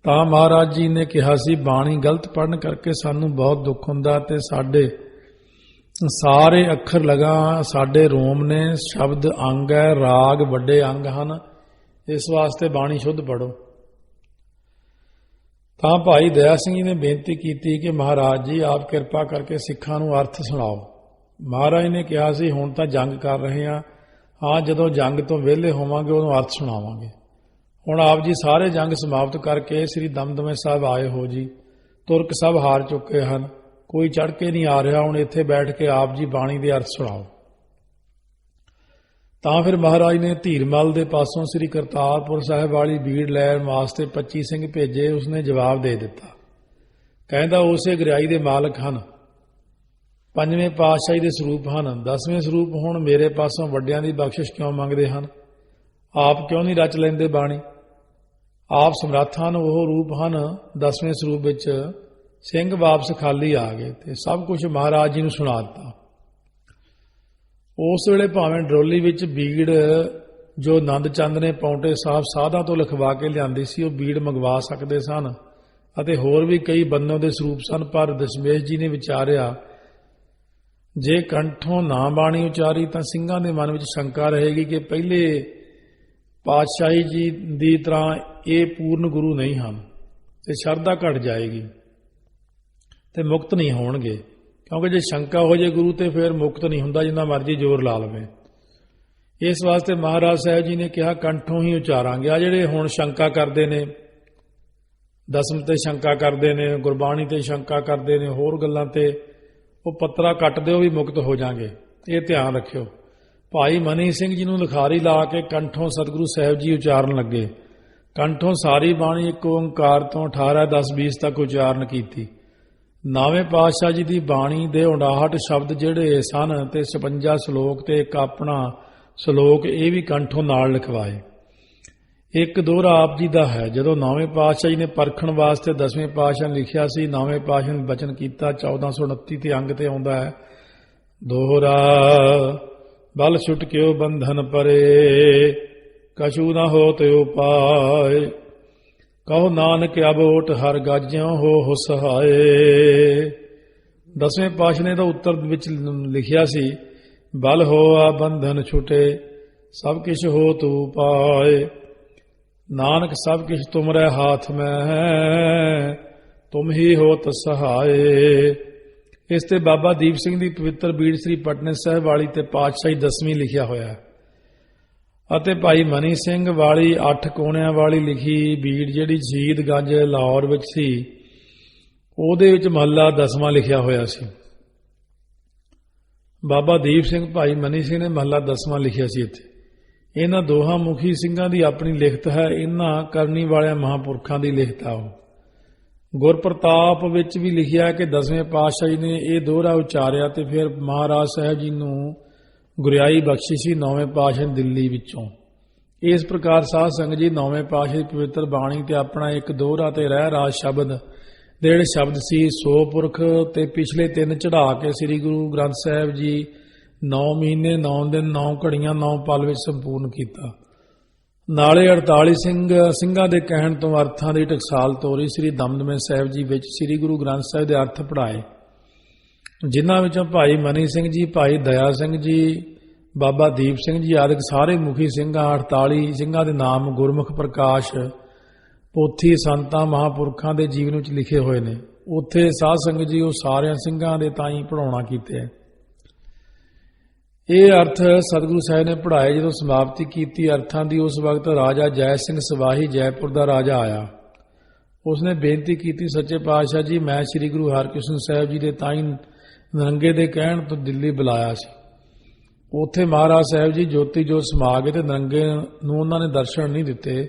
ਤਾਂ ਮਹਾਰਾਜ ਜੀ ਨੇ ਕਿਹਾ ਸੀ, ਬਾਣੀ ਗਲਤ ਪੜ੍ਹਨ ਕਰਕੇ ਸਾਨੂੰ ਬਹੁਤ ਦੁੱਖ ਹੁੰਦਾ ਤੇ ਸਾਡੇ ਸਾਰੇ ਅੱਖਰ ਲਗਾ ਸਾਡੇ ਰੋਮ ਨੇ, ਸ਼ਬਦ ਅੰਗ ਹੈ, ਰਾਗ ਵੱਡੇ ਅੰਗ ਹਨ, ਇਸ ਵਾਸਤੇ ਬਾਣੀ ਸ਼ੁੱਧ ਪੜ੍ਹੋ। ਤਾਂ ਭਾਈ ਦਇਆ ਸਿੰਘ ਜੀ ਨੇ ਬੇਨਤੀ ਕੀਤੀ ਕਿ ਮਹਾਰਾਜ ਜੀ ਆਪ ਕਿਰਪਾ ਕਰਕੇ ਸਿੱਖਾਂ ਨੂੰ ਅਰਥ ਸੁਣਾਓ। ਮਹਾਰਾਜ ਨੇ ਕਿਹਾ ਸੀ, ਹੁਣ ਤਾਂ ਜੰਗ ਕਰ ਰਹੇ ਹਾਂ, ਜਦੋਂ ਜੰਗ ਤੋਂ ਵਿਹਲੇ ਹੋਵਾਂਗੇ ਉਦੋਂ ਅਰਥ ਸੁਣਾਵਾਂਗੇ। ਹੁਣ ਆਪ ਜੀ ਸਾਰੇ ਜੰਗ ਸਮਾਪਤ ਕਰਕੇ ਸ੍ਰੀ ਦਮਦਮੇ ਸਾਹਿਬ ਆਏ ਹੋ ਜੀ, ਤੁਰਕ ਸਭ ਹਾਰ ਚੁੱਕੇ ਹਨ, ਕੋਈ ਚੜ੍ਹ ਕੇ ਨਹੀਂ ਆ ਰਿਹਾ, ਹੁਣ ਇੱਥੇ ਬੈਠ ਕੇ ਆਪ ਜੀ ਬਾਣੀ ਦੇ ਅਰਥ ਸੁਣਾਓ। ਤਾਂ ਫਿਰ ਮਹਾਰਾਜ ਨੇ ਧੀਰਮਲ ਦੇ ਪਾਸੋਂ ਸ੍ਰੀ ਕਰਤਾਰਪੁਰ ਸਾਹਿਬ ਵਾਲੀ ਬੀੜ ਲੈਣ ਵਾਸਤੇ 25 ਸਿੰਘ ਭੇਜੇ। ਉਸਨੇ ਜਵਾਬ ਦੇ ਦਿੱਤਾ, ਕਹਿੰਦਾ ਉਸੇ ਗਰਿਆਈ ਦੇ ਮਾਲਕ ਹਨ, ਪੰਜਵੇਂ ਪਾਤਸ਼ਾਹੀ ਦੇ ਸਰੂਪ ਹਨ, 10ਵੇਂ ਸਰੂਪ ਹੁਣ ਮੇਰੇ ਪਾਸੋਂ ਵੱਡਿਆਂ ਦੀ ਬਖਸ਼ਿਸ਼ ਕਿਉਂ ਮੰਗਦੇ ਹਨ? ਆਪ ਕਿਉਂ ਨਹੀਂ ਰਚ ਲੈਂਦੇ ਬਾਣੀ? ਆਪ ਸਮਰੱਥ ਹਨ, ਉਹ ਰੂਪ ਹਨ 10ਵੇਂ ਸਰੂਪ ਵਿੱਚ। ਸਿੰਘ ਵਾਪਸ ਖਾਲੀ ਆ ਗਏ ਤੇ ਸਭ ਕੁਝ ਮਹਾਰਾਜ ਜੀ ਨੂੰ ਸੁਣਾ ਦਿੱਤਾ। ਉਸ ਵੇਲੇ ਭਾਵੇਂ ਡਰੋਲੀ ਵਿੱਚ ਬੀੜ ਜੋ ਆਨੰਦ ਚੰਦ ਨੇ ਪੌਂਟੇ ਸਾਹਿਬ ਸਾਧਾਂ ਤੋਂ ਲਿਖਵਾ ਕੇ ਲਿਆਂਦੀ ਸੀ, ਉਹ ਬੀੜ ਮੰਗਵਾ ਸਕਦੇ ਸਨ ਅਤੇ ਹੋਰ ਵੀ ਕਈ ਬੰਨੋਂ ਦੇ ਸਰੂਪ ਸਨ। ਪਰ ਦਸ਼ਮੇਸ਼ ਜੀ ਨੇ ਵਿਚਾਰਿਆ, ਜੇ ਕੰਠੋਂ ਨਾ ਬਾਣੀ ਉਚਾਰੀ ਤਾਂ ਸਿੰਘਾਂ ਦੇ ਮਨ ਵਿੱਚ ਸ਼ੰਕਾ ਰਹੇਗੀ ਕਿ ਪਹਿਲੇ ਪਾਤਸ਼ਾਹੀ ਜੀ ਦੀ ਤਰ੍ਹਾਂ ਇਹ ਪੂਰਨ ਗੁਰੂ ਨਹੀਂ ਹਨ ਤੇ ਸ਼ਰਧਾ ਘਟ ਜਾਏਗੀ ਤੇ ਮੁਕਤ ਨਹੀਂ ਹੋਣਗੇ, ਕਿਉਂਕਿ ਜੇ ਸ਼ੰਕਾ ਹੋ ਜੇ ਗੁਰੂ ਤੇ ਫਿਰ ਮੁਕਤ ਨਹੀਂ ਹੁੰਦਾ, ਜਿੰਨਾ ਮਰਜ਼ੀ ਜ਼ੋਰ ਲਾ ਲਵੇ। ਇਸ ਵਾਸਤੇ ਮਹਾਰਾਜ ਸਾਹਿਬ ਜੀ ਨੇ ਕਿਹਾ ਕੰਠੋਂ ਹੀ ਉਚਾਰਾਂਗੇ। ਆ ਜਿਹੜੇ ਹੁਣ ਸ਼ੰਕਾ ਕਰਦੇ ਨੇ, ਦਸਮ ਤੇ ਸ਼ੰਕਾ ਕਰਦੇ ਨੇ, ਗੁਰਬਾਣੀ ਤੇ ਸ਼ੰਕਾ ਕਰਦੇ ਨੇ, ਹੋਰ ਗੱਲਾਂ ਤੇ, ਉਹ ਪੱਤਰਾ ਕੱਟ ਦਿਓ ਵੀ ਮੁਕਤ ਹੋ ਜਾਣਗੇ, ਇਹ ਧਿਆਨ ਰੱਖਿਓ। ਭਾਈ ਮਨੀ ਸਿੰਘ ਜੀ ਨੂੰ ਲਿਖਾਰੀ ਲਾ ਕੇ ਕੰਠੋਂ ਸਤਿਗੁਰੂ ਸਾਹਿਬ ਜੀ ਉਚਾਰਨ ਲੱਗੇ। ਕੰਠੋਂ ਸਾਰੀ ਬਾਣੀ ਇੱਕ ਓੰਕਾਰ ਤੋਂ 18, 10, 20 ਤੱਕ ਉਚਾਰਨ ਕੀਤੀ। 9ਵੇਂ ਪਾਤਸ਼ਾਹ ਜੀ ਦੀ ਬਾਣੀ ਦੇ 59 ਸ਼ਬਦ ਜਿਹੜੇ ਸਨ ਤੇ 56 ਸ਼ਲੋਕ ਤੇ ਇੱਕ ਆਪਣਾ ਸ਼ਲੋਕ, ਇਹ ਵੀ ਕੰਠੋਂ ਨਾਲ ਲਿਖਵਾਏ। ਇੱਕ ਦੋਹਰਾ ਆਪ ਜੀ ਦਾ ਹੈ। ਜਦੋਂ 9ਵੇਂ ਪਾਤਸ਼ਾਹ ਜੀ ਨੇ ਪਰਖਣ ਵਾਸਤੇ 10ਵੇਂ ਪਾਤਸ਼ਾਹ ਨੇ ਲਿਖਿਆ ਸੀ, 9ਵੇਂ ਪਾਤਸ਼ਾਹ ਨੇ ਬਚਨ ਕੀਤਾ 1429 ਤੇ ਅੰਗ ਤੇ ਆਉਂਦਾ ਹੈ, ਦੋਹਰਾ ਬਲ ਛੁਟ ਕਿਉ ਬੰਧਨ ਪਰੇ, ਕਛੂ ਨਾ ਹੋ ਤੇ ਉਪਾਏ, ਕਹੋ ਨਾਨਕ ਅਬੋਟ ਹਰ ਗਾਜਿਓ ਹੋ ਸਹਾਏ। 10ਵੇਂ ਪਾਤਸ਼ਾਹ ਨੇ ਤਾਂ ਉੱਤਰ ਵਿੱਚ ਲਿਖਿਆ ਸੀ, ਬਲ ਹੋਆ ਬੰਧਨ ਛੁਟੇ, ਸਭ ਕਿਛ ਹੋ ਤੂ ਪਾਏ, ਨਾਨਕ ਸਭ ਕਿਛ ਤੁਮਰੇ ਹਾਥ ਮੈਂ, ਤੁਮ ਹੀ ਹੋਤ ਸਹਾਏ। ਇਸ ਤੇ ਬਾਬਾ ਦੀਪ ਸਿੰਘ ਦੀ ਪਵਿੱਤਰ ਬੀੜ ਸ੍ਰੀ ਪਟਨੇ ਸਾਹਿਬ ਵਾਲੀ ਤੇ ਪਾਤਸ਼ਾਹੀ 10ਵੀਂ ਲਿਖਿਆ ਹੋਇਆ ਹੈ। ਅਤੇ ਭਾਈ ਮਨੀ ਸਿੰਘ ਵਾਲੀ 8 ਕੋਣਿਆਂ ਵਾਲੀ ਲਿਖੀ ਬੀੜ ਜਿਹੜੀ ਸ਼ਹੀਦਗੰਜ ਲਾਹੌਰ ਵਿੱਚ ਸੀ, ਉਹਦੇ ਵਿੱਚ ਮਹੱਲਾ 10ਵਾਂ ਲਿਖਿਆ ਹੋਇਆ ਸੀ। ਬਾਬਾ ਦੀਪ ਸਿੰਘ ਭਾਈ ਮਨੀ ਸਿੰਘ ਨੇ ਮਹੱਲਾ 10ਵਾਂ ਲਿਖਿਆ ਸੀ। ਇੱਥੇ ਇਹਨਾਂ ਦੋਹਾਂ ਮੁਖੀ ਸਿੰਘਾਂ ਦੀ ਆਪਣੀ ਲਿਖਤ ਹੈ, ਇਹਨਾਂ ਕਰਨੀ ਵਾਲਿਆਂ ਮਹਾਂਪੁਰਖਾਂ ਦੀ ਲਿਖਤ ਆ। ਉਹ ਗੁਰਪ੍ਰਤਾਪ ਵਿੱਚ ਵੀ ਲਿਖਿਆ ਕਿ 10ਵੇਂ ਪਾਤਸ਼ਾਹ ਜੀ ਨੇ ਇਹ ਦੋਹਰਾ ਉਚਾਰਿਆ ਤੇ ਫਿਰ ਮਹਾਰਾਜ ਸਾਹਿਬ ਜੀ ਨੂੰ ਗੁਰਿਆਈ ਬਖਸ਼ੀ ਸੀ 9ਵੇਂ ਪਾਤਸ਼ਾਹ ਦਿੱਲੀ ਵਿੱਚੋਂ। ਇਸ ਪ੍ਰਕਾਰ ਸਾਧ ਸੰਗਤ ਜੀ 9ਵੇਂ ਪਾਤਸ਼ਾਹ ਦੀ ਪਵਿੱਤਰ ਬਾਣੀ ਤੇ ਆਪਣਾ ਇੱਕ ਦੋਹਰਾ ਤੇ ਰਹਿ ਰਾਜ ਸ਼ਬਦ ਦੇ ਜਿਹੜੇ ਸ਼ਬਦ ਸੀ, 100 ਪੁਰਖ ਤੇ ਪਿਛਲੇ 3 ਚੜਾ ਕੇ ਸ੍ਰੀ ਗੁਰੂ ਗ੍ਰੰਥ ਸਾਹਿਬ ਜੀ 9 ਮਹੀਨੇ 9 ਦਿਨ 9 ਘੜੀਆਂ 9 ਪਲ ਵਿੱਚ ਸੰਪੂਰਨ ਕੀਤਾ। ਨਾਲੇ 48 ਸਿੰਘਾਂ ਦੇ ਕਹਿਣ ਤੋਂ ਅਰਥਾਂ ਦੀ ਟਕਸਾਲ ਤੋਰੀ ਸ੍ਰੀ ਦਮਦਮੇ ਸਾਹਿਬ ਜੀ ਵਿੱਚ ਸ੍ਰੀ ਗੁਰੂ ਗ੍ਰੰਥ ਸਾਹਿਬ ਦੇ ਅਰਥ ਪੜ੍ਹਾਏ, ਜਿਨ੍ਹਾਂ ਵਿੱਚੋਂ ਭਾਈ ਮਨੀ ਸਿੰਘ ਜੀ, ਭਾਈ ਦਇਆ ਸਿੰਘ ਜੀ, ਬਾਬਾ ਦੀਪ ਸਿੰਘ ਜੀ ਆਦਿ ਸਾਰੇ ਮੁਖੀ ਸਿੰਘਾਂ 48 ਸਿੰਘਾਂ ਦੇ ਨਾਮ ਗੁਰਮੁਖ ਪ੍ਰਕਾਸ਼ ਪੋਥੀ ਸੰਤਾਂ ਮਹਾਂਪੁਰਖਾਂ ਦੇ ਜੀਵਨ ਵਿੱਚ ਲਿਖੇ ਹੋਏ ਨੇ। ਉੱਥੇ ਸਾਧ ਸੰਗਤ ਜੀ ਉਹ ਸਾਰਿਆਂ ਸਿੰਘਾਂ ਦੇ ਤਾਈਂ ਪੜ੍ਹਾਉਣਾ ਕੀਤੇ ਹੈ। ਇਹ ਅਰਥ ਸਤਿਗੁਰੂ ਸਾਹਿਬ ਨੇ ਪੜ੍ਹਾਏ। ਜਦੋਂ ਸਮਾਪਤੀ ਕੀਤੀ ਅਰਥਾਂ ਦੀ, ਉਸ ਵਕਤ ਰਾਜਾ ਜੈ ਸਿੰਘ ਸਵਾਹੀ ਜੈਪੁਰ ਦਾ ਰਾਜਾ ਆਇਆ। ਉਸਨੇ ਬੇਨਤੀ ਕੀਤੀ, ਸੱਚੇ ਪਾਤਸ਼ਾਹ ਜੀ, ਮੈਂ ਸ੍ਰੀ ਗੁਰੂ ਹਰਕ੍ਰਿਸ਼ਨ ਸਾਹਿਬ ਜੀ ਦੇ ਤਾਈਂ ਨਰੰਗੇ ਦੇ ਕਹਿਣ ਤੋਂ ਦਿੱਲੀ ਬੁਲਾਇਆ ਸੀ। ਉੱਥੇ ਮਹਾਰਾਜ ਸਾਹਿਬ ਜੀ ਜੋਤੀ ਜੋਤ ਸਮਾ ਗਏ ਤੇ ਨਰੰਗੇ ਨੂੰ ਉਹਨਾਂ ਨੇ ਦਰਸ਼ਨ ਨਹੀਂ ਦਿੱਤੇ।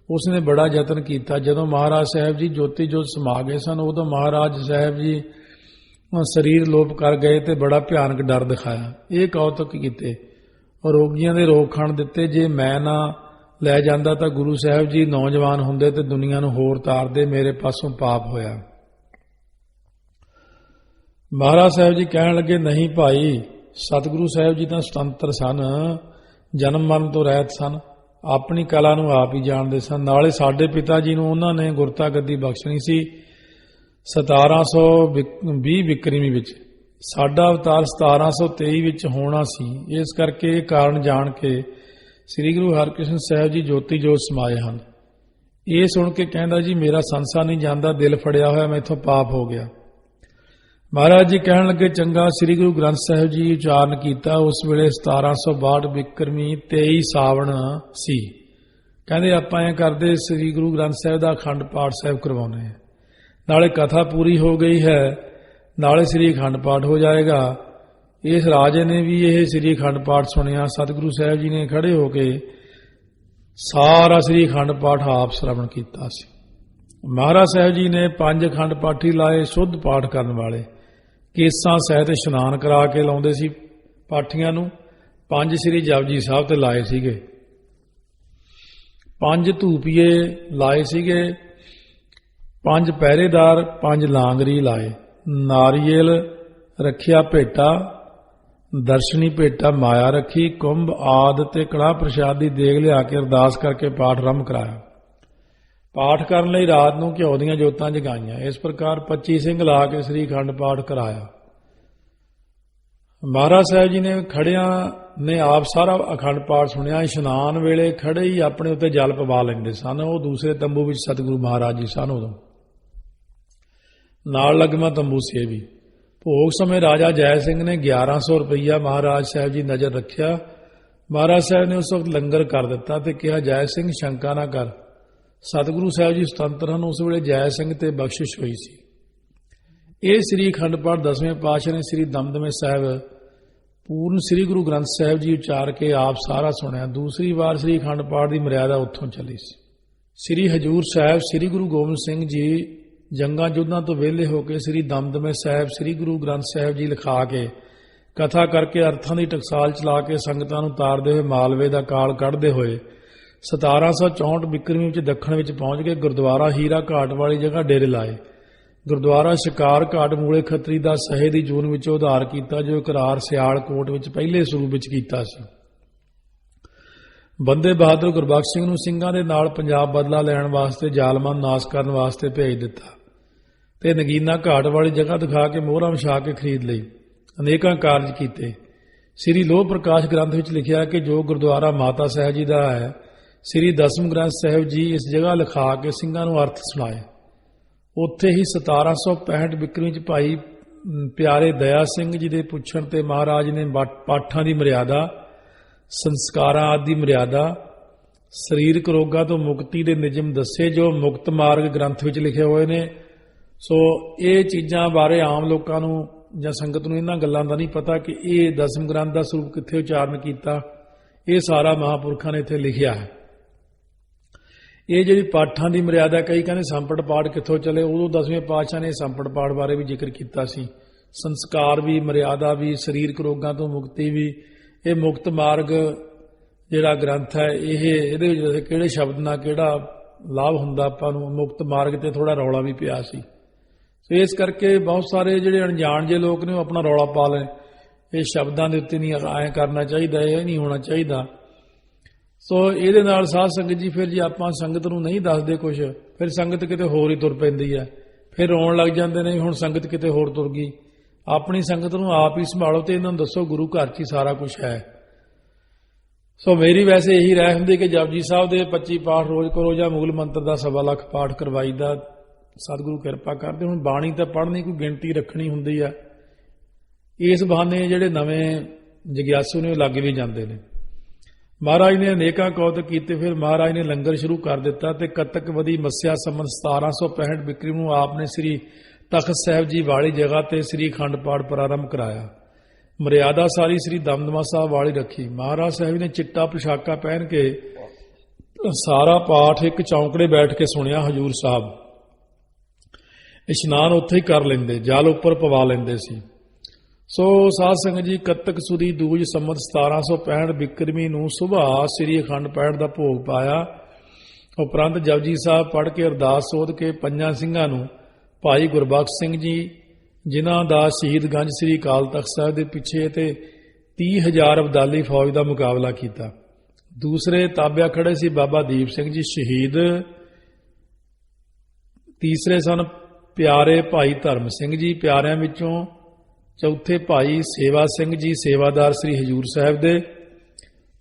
ਉਸਨੇ ਬੜਾ ਯਤਨ ਕੀਤਾ। ਜਦੋਂ ਮਹਾਰਾਜ ਸਾਹਿਬ ਜੀ ਜੋਤੀ ਜੋਤ ਸਮਾ ਗਏ ਸਨ, ਉਦੋਂ ਮਹਾਰਾਜ ਸਾਹਿਬ ਜੀ ਸਰੀਰ ਲੋਪ ਕਰ ਗਏ ਤੇ ਬੜਾ ਭਿਆਨਕ ਡਰ ਦਿਖਾਇਆ। ਇਹ ਕੌਤਕ ਕੀਤੇ, ਰੋਗੀਆਂ ਦੇ ਰੋਗ ਖਾਣ ਦਿੱਤੇ। ਜੇ ਮੈਂ ਨਾ ਲੈ ਜਾਂਦਾ ਤਾਂ ਗੁਰੂ ਸਾਹਿਬ ਜੀ ਨੌਜਵਾਨ ਹੁੰਦੇ ਤੇ ਦੁਨੀਆ ਨੂੰ ਹੋਰ ਤਾਰਦੇ, ਮੇਰੇ ਪਾਸੋਂ ਪਾਪ ਹੋਇਆ। ਮਹਾਰਾਜ ਸਾਹਿਬ ਜੀ ਕਹਿਣ ਲੱਗੇ, ਨਹੀਂ ਭਾਈ, ਸਤਿਗੁਰੂ ਸਾਹਿਬ ਜੀ ਤਾਂ ਸੁਤੰਤਰ ਸਨ, ਜਨਮ ਮਰਨ ਤੋਂ ਰਹਿਤ ਸਨ। ਆਪਣੀ ਕਲਾ ਨੂੰ ਆਪ ਹੀ ਜਾਣਦੇ ਸਨ। ਨਾਲੇ ਸਾਡੇ ਪਿਤਾ ਜੀ ਨੂੰ ਉਹਨਾਂ ਨੇ ਗੁਰਤਾ ਗੱਦੀ ਬਖਸ਼ਣੀ ਸੀ 1720 ਵਿਕਰਮੀ ਵਿੱਚ। ਸਾਡਾ ਅਵਤਾਰ 1723 ਵਿੱਚ ਹੋਣਾ ਸੀ। ਇਸ ਕਰਕੇ ਇਹ ਕਾਰਨ ਜਾਣ ਕੇ ਸ੍ਰੀ ਗੁਰੂ ਹਰਿਕ੍ਰਿਸ਼ਨ ਸਾਹਿਬ ਜੀ ਜੋਤੀ ਜੋਤ ਸਮਾਏ ਹਨ। ਇਹ ਸੁਣ ਕੇ ਕਹਿੰਦਾ ਜੀ ਮੇਰਾ ਸੰਸਾ ਨਹੀਂ ਜਾਂਦਾ, ਦਿਲ ਫੜਿਆ ਹੋਇਆ, ਮੈਥੋਂ ਪਾਪ ਹੋ ਗਿਆ। ਮਹਾਰਾਜ ਜੀ ਕਹਿਣ ਲੱਗੇ ਚੰਗਾ। ਸ੍ਰੀ ਗੁਰੂ ਗ੍ਰੰਥ ਸਾਹਿਬ ਜੀ ਉਚਾਰਨ ਕੀਤਾ। ਉਸ ਵੇਲੇ 1762 ਬਿਕਰਮੀ 23 ਸਾਵਣ ਸੀ। ਕਹਿੰਦੇ ਆਪਾਂ ਐਂ ਕਰਦੇ ਸ੍ਰੀ ਗੁਰੂ ਗ੍ਰੰਥ ਸਾਹਿਬ ਦਾ ਅਖੰਡ ਪਾਠ ਸਾਹਿਬ ਕਰਵਾਉਂਦੇ ਹਾਂ, ਨਾਲੇ ਕਥਾ ਪੂਰੀ ਹੋ ਗਈ ਹੈ, ਨਾਲੇ ਸ੍ਰੀ ਅਖੰਡ ਪਾਠ ਹੋ ਜਾਏਗਾ। ਇਸ ਰਾਜੇ ਨੇ ਵੀ ਇਹ ਸ੍ਰੀ ਅਖੰਡ ਪਾਠ ਸੁਣਿਆ। ਸਤਿਗੁਰੂ ਸਾਹਿਬ ਜੀ ਨੇ ਖੜੇ ਹੋ ਕੇ ਸਾਰਾ ਸ੍ਰੀ ਅਖੰਡ ਪਾਠ ਆਪ ਸ਼ਰਵਣ ਕੀਤਾ ਸੀ। ਮਹਾਰਾਜ ਸਾਹਿਬ ਜੀ ਨੇ 5 ਅਖੰਡ ਪਾਠੀ ਲਾਏ, ਸ਼ੁੱਧ ਪਾਠ ਕਰਨ ਵਾਲੇ। ਕੇਸਾਂ ਸਹਿਤ ਇਸ਼ਨਾਨ ਕਰਾ ਕੇ ਲਾਉਂਦੇ ਸੀ ਪਾਠੀਆਂ ਨੂੰ। 5 ਸ੍ਰੀ ਜਪਜੀ ਸਾਹਿਬ ਤੇ ਲਾਏ ਸੀਗੇ, 5 ਧੂਪੀਏ ਲਾਏ ਸੀਗੇ, 5 ਪਹਿਰੇਦਾਰ, 5 ਲਾਂਗਰੀ ਲਾਏ। ਨਾਰੀਅਲ ਰੱਖਿਆ ਭੇਟਾ, ਦਰਸ਼ਨੀ ਭੇਟਾ ਮਾਇਆ ਰੱਖੀ, ਕੁੰਭ ਆਦਿ ਤੇ ਕੜਾਹ ਪ੍ਰਸ਼ਾਦ ਦੀ ਦੇਗ ਲਿਆ ਕੇ ਅਰਦਾਸ ਕਰਕੇ ਪਾਠ ਆਰੰਭ ਕਰਾਇਆ। ਪਾਠ ਕਰਨ ਲਈ ਰਾਤ ਨੂੰ ਘਿਓ ਦੀਆਂ ਜੋਤਾਂ ਜਗਾਈਆਂ। ਇਸ ਪ੍ਰਕਾਰ 25 ਸਿੰਘ ਲਾ ਕੇ ਸ੍ਰੀ ਅਖੰਡ ਪਾਠ ਕਰਾਇਆ। ਮਹਾਰਾਜ ਸਾਹਿਬ ਜੀ ਨੇ ਖੜਿਆਂ ਨੇ ਆਪ ਸਾਰਾ ਅਖੰਡ ਪਾਠ ਸੁਣਿਆ। ਇਸ਼ਨਾਨ ਵੇਲੇ ਖੜੇ ਹੀ ਆਪਣੇ ਉੱਤੇ ਜਲ ਪਵਾ ਲੈਂਦੇ ਸਨ। ਉਹ ਦੂਸਰੇ ਤੰਬੂ ਵਿੱਚ ਸਤਿਗੁਰੂ ਮਹਾਰਾਜ ਜੀ ਸਨ। ਉਦੋਂ ਨਾਲ ਲੱਗਮਾ ਤੰਬੂ ਸੀ ਵੀ। ਭੋਗ ਸਮੇਂ ਰਾਜਾ ਜੈ ਸਿੰਘ ਨੇ 1100 ਰੁਪਈਆ ਮਹਾਰਾਜ ਸਾਹਿਬ ਜੀ ਨਜ਼ਰ ਰੱਖਿਆ। ਮਹਾਰਾਜ ਸਾਹਿਬ ਨੇ ਉਸ ਵਕਤ ਲੰਗਰ ਕਰ ਦਿੱਤਾ ਤੇ ਕਿਹਾ ਜੈ ਸਿੰਘ ਸ਼ੰਕਾ ਨਾ ਕਰ, ਸਤਿਗੁਰੂ ਸਾਹਿਬ ਜੀ ਸੁਤੰਤਰ ਹਨ। ਉਸ ਵੇਲੇ ਜੈ ਸਿੰਘ ਤੇ ਬਖਸ਼ਿਸ਼ ਹੋਈ ਸੀ। ਇਹ ਸ੍ਰੀ ਅਖੰਡ ਪਾਠ 10ਵੇਂ ਪਾਤਸ਼ਾਹ ਨੇ ਸ੍ਰੀ ਦਮਦਮੇ ਸਾਹਿਬ ਪੂਰਨ ਸ੍ਰੀ ਗੁਰੂ ਗ੍ਰੰਥ ਸਾਹਿਬ ਜੀ ਉਚਾਰ ਕੇ ਆਪ ਸਾਰਾ ਸੁਣਿਆ। ਦੂਸਰੀ ਵਾਰ ਸ੍ਰੀ ਅਖੰਡ ਪਾਠ ਦੀ ਮਰਿਆਦਾ ਉੱਥੋਂ ਚੱਲੀ ਸੀ। ਸ੍ਰੀ ਹਜੂਰ ਸਾਹਿਬ ਸ੍ਰੀ ਗੁਰੂ ਗੋਬਿੰਦ ਸਿੰਘ ਜੀ ਜੰਗਾਂ ਯੁੱਧਾਂ ਤੋਂ ਵਿਹਲੇ ਹੋ ਕੇ ਸ੍ਰੀ ਦਮਦਮੇ ਸਾਹਿਬ ਸ੍ਰੀ ਗੁਰੂ ਗ੍ਰੰਥ ਸਾਹਿਬ ਜੀ ਲਿਖਾ ਕੇ ਕਥਾ ਕਰਕੇ ਅਰਥਾਂ ਦੀ ਟਕਸਾਲ ਚਲਾ ਕੇ ਸੰਗਤਾਂ ਨੂੰ ਤਾਰਦੇ ਹੋਏ ਮਾਲਵੇ ਦਾ ਕਾਲ ਕੱਢਦੇ ਹੋਏ 1764 ਬਿਕਰਮੀ ਵਿੱਚ ਦੱਖਣ ਵਿੱਚ ਪਹੁੰਚ ਕੇ ਗੁਰਦੁਆਰਾ ਹੀਰਾ ਘਾਟ ਵਾਲੀ ਜਗ੍ਹਾ ਡੇਰੇ ਲਾਏ। ਗੁਰਦੁਆਰਾ ਸ਼ਿਕਾਰ ਘਾਟ ਮੂਲੇ ਖੱਤਰੀ ਦਾ ਸਹੇ ਦੀ ਜੂਨ ਵਿੱਚ ਉਧਾਰ ਕੀਤਾ, ਜੋ ਇਕਰਾਰ ਸਿਆਲਕੋਟ ਵਿੱਚ ਪਹਿਲੇ ਸਰੂਪ ਵਿੱਚ ਕੀਤਾ ਸੀ। ਬੰਦੇ ਬਹਾਦਰ ਗੁਰਬਖਸ਼ ਸਿੰਘ ਨੂੰ ਸਿੰਘਾਂ ਦੇ ਨਾਲ ਪੰਜਾਬ ਬਦਲਾ ਲੈਣ ਵਾਸਤੇ ਜ਼ਾਲਮਾਂ ਨੂੰ ਨਾਸ ਕਰਨ ਵਾਸਤੇ ਭੇਜ ਦਿੱਤਾ ਤੇ ਨਗੀਨਾ ਘਾਟ ਵਾਲੀ ਜਗ੍ਹਾ ਦਿਖਾ ਕੇ ਮੋਹਰਾਂ ਵਿਛਾ ਕੇ ਖਰੀਦ ਲਈ। ਅਨੇਕਾਂ ਕਾਰਜ ਕੀਤੇ। ਸ੍ਰੀ ਲੋਹ ਪ੍ਰਕਾਸ਼ ਗ੍ਰੰਥ ਵਿੱਚ ਲਿਖਿਆ ਕਿ ਜੋ ਗੁਰਦੁਆਰਾ ਮਾਤਾ ਸਾਹਿਬ ਜੀ ਦਾ ਹੈ, ਸ੍ਰੀ ਦਸਮ ਗ੍ਰੰਥ ਸਾਹਿਬ ਜੀ ਇਸ ਜਗ੍ਹਾ ਲਿਖਾ ਕੇ ਸਿੰਘਾਂ ਨੂੰ ਅਰਥ ਸੁਣਾਏ। ਉੱਥੇ ਹੀ 1765 ਬਿਕਰਮੀ ਚ ਭਾਈ ਪਿਆਰੇ ਦਇਆ ਸਿੰਘ ਜੀ ਦੇ ਪੁੱਛਣ ਤੇ ਮਹਾਰਾਜ ਨੇ ਪਾਠਾਂ ਦੀ ਮਰਿਆਦਾ, ਸੰਸਕਾਰਾਂ ਆਦਿ ਦੀ ਮਰਿਆਦਾ, ਸਰੀਰਕ ਰੋਗਾਂ ਤੋਂ ਮੁਕਤੀ ਦੇ ਨਿਯਮ ਦੱਸੇ ਜੋ ਮੁਕਤ ਮਾਰਗ ਗ੍ਰੰਥ ਵਿੱਚ ਲਿਖੇ ਹੋਏ ਨੇ। ਸੋ ਇਹ ਚੀਜ਼ਾਂ ਬਾਰੇ ਆਮ ਲੋਕਾਂ ਨੂੰ ਜਾਂ ਸੰਗਤ ਨੂੰ ਇਹਨਾਂ ਗੱਲਾਂ ਦਾ ਨਹੀਂ ਪਤਾ ਕਿ ਇਹ ਦਸਮ ਗ੍ਰੰਥ ਦਾ ਸਰੂਪ ਕਿੱਥੇ ਉਚਾਰਨ ਕੀਤਾ। ਇਹ ਸਾਰਾ ਮਹਾਂਪੁਰਖਾਂ ਨੇ ਇੱਥੇ ਲਿਖਿਆ ਹੈ। ਇਹ ਜਿਹੜੀ ਪਾਠਾਂ ਦੀ ਮਰਿਆਦਾ, ਕਈ ਕਹਿੰਦੇ ਸੰਪਟ ਪਾਠ ਕਿੱਥੋਂ ਚਲੇ, ਉਦੋਂ 10ਵੇਂ ਪਾਤਸ਼ਾਹ ਨੇ ਸੰਪਟ ਪਾਠ ਬਾਰੇ ਵੀ ਜ਼ਿਕਰ ਕੀਤਾ ਸੀ। ਸੰਸਕਾਰ ਵੀ, ਮਰਿਆਦਾ ਵੀ, ਸਰੀਰਕ ਰੋਗਾਂ ਤੋਂ ਮੁਕਤੀ ਵੀ। ਇਹ ਮੁਕਤ ਮਾਰਗ ਜਿਹੜਾ ਗ੍ਰੰਥ ਹੈ, ਇਹਦੇ ਵਿੱਚ ਕਿਹੜੇ ਸ਼ਬਦ ਨਾਲ ਕਿਹੜਾ ਲਾਭ ਹੁੰਦਾ ਆਪਾਂ ਨੂੰ, ਮੁਕਤ ਮਾਰਗ ਤੇ ਥੋੜਾ ਰੌਲਾ ਵੀ ਪਿਆ ਸੀ। ਇਸ ਕਰਕੇ ਬਹੁਤ ਸਾਰੇ ਜਿਹੜੇ ਅਣਜਾਣ ਜੇ ਲੋਕ ਨੇ ਉਹ ਆਪਣਾ ਰੌਲਾ ਪਾ ਲੈ, ਇਹ ਸ਼ਬਦਾਂ ਦੇ ਉੱਤੇ ਨਹੀਂ ਐਂ ਕਰਨਾ ਚਾਹੀਦਾ, ਇਹ ਨਹੀਂ ਹੋਣਾ ਚਾਹੀਦਾ। ਸੋ ਇਹਦੇ ਨਾਲ ਸਾਧ ਸੰਗਤ ਜੀ, ਫਿਰ ਜੇ ਆਪਾਂ ਸੰਗਤ ਨੂੰ ਨਹੀਂ ਦੱਸਦੇ ਕੁਝ, ਫਿਰ ਸੰਗਤ ਕਿਤੇ ਹੋਰ ਹੀ ਤੁਰ ਪੈਂਦੀ ਹੈ। ਫਿਰ ਰੋਣ ਲੱਗ ਜਾਂਦੇ ਨੇ, ਹੁਣ ਸੰਗਤ ਕਿਤੇ ਹੋਰ ਤੁਰ ਗਈ। ਆਪਣੀ ਸੰਗਤ ਨੂੰ ਆਪ ਹੀ ਸੰਭਾਲੋ ਤੇ ਇਹਨਾਂ ਨੂੰ ਦੱਸੋ ਗੁਰੂ ਘਰ 'ਚ ਹੀ ਸਾਰਾ ਕੁਝ ਹੈ। ਸੋ ਮੇਰੀ ਵੈਸੇ ਇਹੀ ਰਾਏ ਹੁੰਦੀ ਕਿ ਜਪਜੀ ਸਾਹਿਬ ਦੇ 25 ਪਾਠ ਰੋਜ਼ ਕਰੋ ਜਾਂ ਮੂਲ ਮੰਤਰ ਦਾ 1.25 ਲੱਖ ਪਾਠ ਕਰਵਾਈਦਾ। ਸਤਿਗੁਰੂ ਕਿਰਪਾ ਕਰਦੇ। ਹੁਣ ਬਾਣੀ ਤਾਂ ਪੜ੍ਹਨੀ ਕੋਈ ਗਿਣਤੀ ਰੱਖਣੀ ਹੁੰਦੀ ਆ। ਇਸ ਬਹਾਨੇ ਜਿਹੜੇ ਨਵੇਂ ਜਗਿਆਸੂ ਨੇ ਉਹ ਲੱਗ ਵੀ ਜਾਂਦੇ ਨੇ। ਮਹਾਰਾਜ ਨੇ ਅਨੇਕਾਂ ਕੌਤਕ ਕੀਤੇ। ਫਿਰ ਮਹਾਰਾਜ ਨੇ ਲੰਗਰ ਸ਼ੁਰੂ ਕਰ ਦਿੱਤਾ ਤੇ ਕੱਤਕ ਵਦੀ ਮੱਸਿਆ ਸੰਮਤ 1765 ਬਿਕਰਮੀ ਨੂੰ ਆਪ ਨੇ ਸ੍ਰੀ ਤਖਤ ਸਾਹਿਬ ਜੀ ਵਾਲੀ ਜਗ੍ਹਾ ਤੇ ਸ੍ਰੀ ਅਖੰਡ ਪਾਠ ਪ੍ਰਾਰੰਭ ਕਰਾਇਆ। ਮਰਿਆਦਾ ਸਾਰੀ ਸ੍ਰੀ ਦਮਦਮਾ ਸਾਹਿਬ ਵਾਲੀ ਰੱਖੀ। ਮਹਾਰਾਜ ਸਾਹਿਬ ਨੇ ਚਿੱਟਾ ਪੁਸ਼ਾਕਾ ਪਹਿਨ ਕੇ ਸਾਰਾ ਪਾਠ ਇੱਕ ਚੌਂਕੜੇ ਬੈਠ ਕੇ ਸੁਣਿਆ। ਹਜੂਰ ਸਾਹਿਬ ਇਸ਼ਨਾਨ ਉੱਥੇ ਹੀ ਕਰ ਲੈਂਦੇ, ਜਲ ਉੱਪਰ ਪਵਾ ਲੈਂਦੇ ਸੀ। ਸੋ ਸਾਧ ਸੰਗਤ ਜੀ, ਕੱਤਕ ਸੁਦੀ ਦੂਜ ਸੰਮਤ 1765 ਬਿਕਰਮੀ ਨੂੰ ਸੁਬਾਹ ਸ੍ਰੀ ਅਖੰਡ ਪਾਠ ਦਾ ਭੋਗ ਪਾਇਆ। ਉਪਰੰਤ ਜਪਜੀ ਸਾਹਿਬ ਪੜ੍ਹ ਕੇ ਅਰਦਾਸ ਸੋਧ ਕੇ ਪੰਜਾਂ ਸਿੰਘਾਂ ਨੂੰ ਭਾਈ ਗੁਰਬਖਸ਼ ਸਿੰਘ ਜੀ, ਜਿਨ੍ਹਾਂ ਦਾ ਸ਼ਹੀਦਗੰਜ ਸ੍ਰੀ ਅਕਾਲ ਤਖਤ ਸਾਹਿਬ ਦੇ ਪਿੱਛੇ ਤੇ 30,000 ਅਬਦਾਲੀ ਫੌਜ ਦਾ ਮੁਕਾਬਲਾ ਕੀਤਾ, ਦੂਸਰੇ ਤਾਬਿਆ ਖੜੇ ਸੀ ਬਾਬਾ ਦੀਪ ਸਿੰਘ ਜੀ ਸ਼ਹੀਦ। ਤੀਸਰੇ ਸਨ ਪਿਆਰੇ ਭਾਈ ਧਰਮ ਸਿੰਘ ਜੀ ਪਿਆਰਿਆਂ ਵਿੱਚੋਂ। ਚੌਥੇ ਭਾਈ ਸੇਵਾ ਸਿੰਘ ਜੀ ਸੇਵਾਦਾਰ ਸ੍ਰੀ ਹਜੂਰ ਸਾਹਿਬ ਦੇ।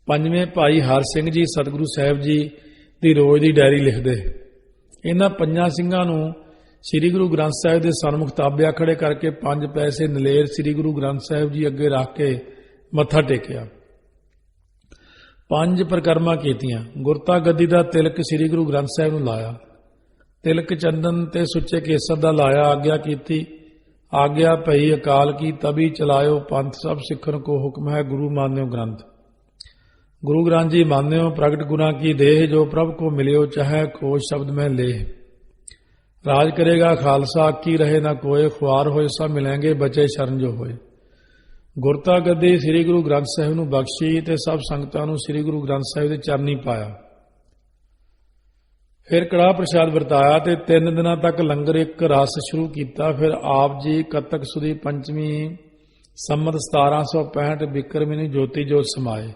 ਪੰਜਵੇਂ ਭਾਈ ਹਰ ਸਿੰਘ ਜੀ ਸਤਿਗੁਰੂ ਸਾਹਿਬ ਜੀ ਦੀ ਰੋਜ਼ ਦੀ ਡਾਇਰੀ ਲਿਖਦੇ। ਇਹਨਾਂ ਪੰਜਾਂ ਸਿੰਘਾਂ ਨੂੰ ਸ੍ਰੀ ਗੁਰੂ ਗ੍ਰੰਥ ਸਾਹਿਬ ਦੇ ਸਨਮੁਖ ਤਾਬਿਆ ਖੜੇ ਕਰਕੇ 5 ਪੈਸੇ ਨਲੇਰ ਸ੍ਰੀ ਗੁਰੂ ਗ੍ਰੰਥ ਸਾਹਿਬ ਜੀ ਅੱਗੇ ਰੱਖ ਕੇ ਮੱਥਾ ਟੇਕਿਆ। 5 ਪ੍ਰਕਰਮਾਂ ਕੀਤੀਆਂ। ਗੁਰਤਾ ਗੱਦੀ ਦਾ ਤਿਲਕ ਸ੍ਰੀ ਗੁਰੂ ਗ੍ਰੰਥ ਸਾਹਿਬ ਨੂੰ ਲਾਇਆ। ਤਿਲਕ ਚੰਦਨ ਤੇ ਸੁੱਚੇ ਕੇਸਰ ਦਾ ਲਾਇਆ। ਆਗਿਆ ਕੀਤੀ। ਆਗਿਆ ਭਈ ਅਕਾਲ ਕੀ ਤਬੀ ਚਲਾਇਓ ਪੰਥ ਸਭ ਸਿੱਖਣ ਕੋ ਹੁਕਮ ਹੈ ਗੁਰੂ ਮਾਨਿਓ ਗ੍ਰੰਥ। ਗੁਰੂ ਗ੍ਰੰਥ ਜੀ ਮਾਨਿਓ ਪ੍ਰਗਟ ਗੁਰਾਂ ਕੀ ਦੇਹ ਜੋ ਪ੍ਰਭ ਕੋ ਮਿਲਿਓ ਚਾਹੇ ਖੋਜ ਸ਼ਬਦ ਮੈਂ ਲੇਹ। ਰਾਜ ਕਰੇਗਾ ਖਾਲਸਾ ਕੀ ਰਹੇ ਨਾ ਕੋਏ ਖੁਆਰ ਹੋਏ ਸਭ ਮਿਲेंगे ਬਚੇ ਸ਼ਰਨ ਜੋ ਹੋਏ। ਗੁਰਤਾ ਗੱਦੀ ਸ੍ਰੀ ਗੁਰੂ ਗ੍ਰੰਥ ਸਾਹਿਬ ਨੂੰ ਬਖਸ਼ੀ ਤੇ ਸਭ ਸੰਗਤਾਂ ਨੂੰ ਸ੍ਰੀ ਗੁਰੂ ਗ੍ਰੰਥ ਸਾਹਿਬ ਦੇ ਚਰਨੀ ਪਾਇਆ। ਫਿਰ ਕੜਾਹ ਪ੍ਰਸ਼ਾਦ ਵਰਤਾਇਆ ਤੇ 3 ਦਿਨਾਂ ਤੱਕ ਲੰਗਰ ਇੱਕ ਰਸ ਸ਼ੁਰੂ ਕੀਤਾ। ਫਿਰ ਆਪ ਜੀ ਕੱਤਕ ਸੁਦੀ ਪੰਚਵੀਂ ਸੰਮਤ 1765 ਬਿਕਰਮੀ ਜੋਤੀ ਜੋਤ ਸਮਾਏ।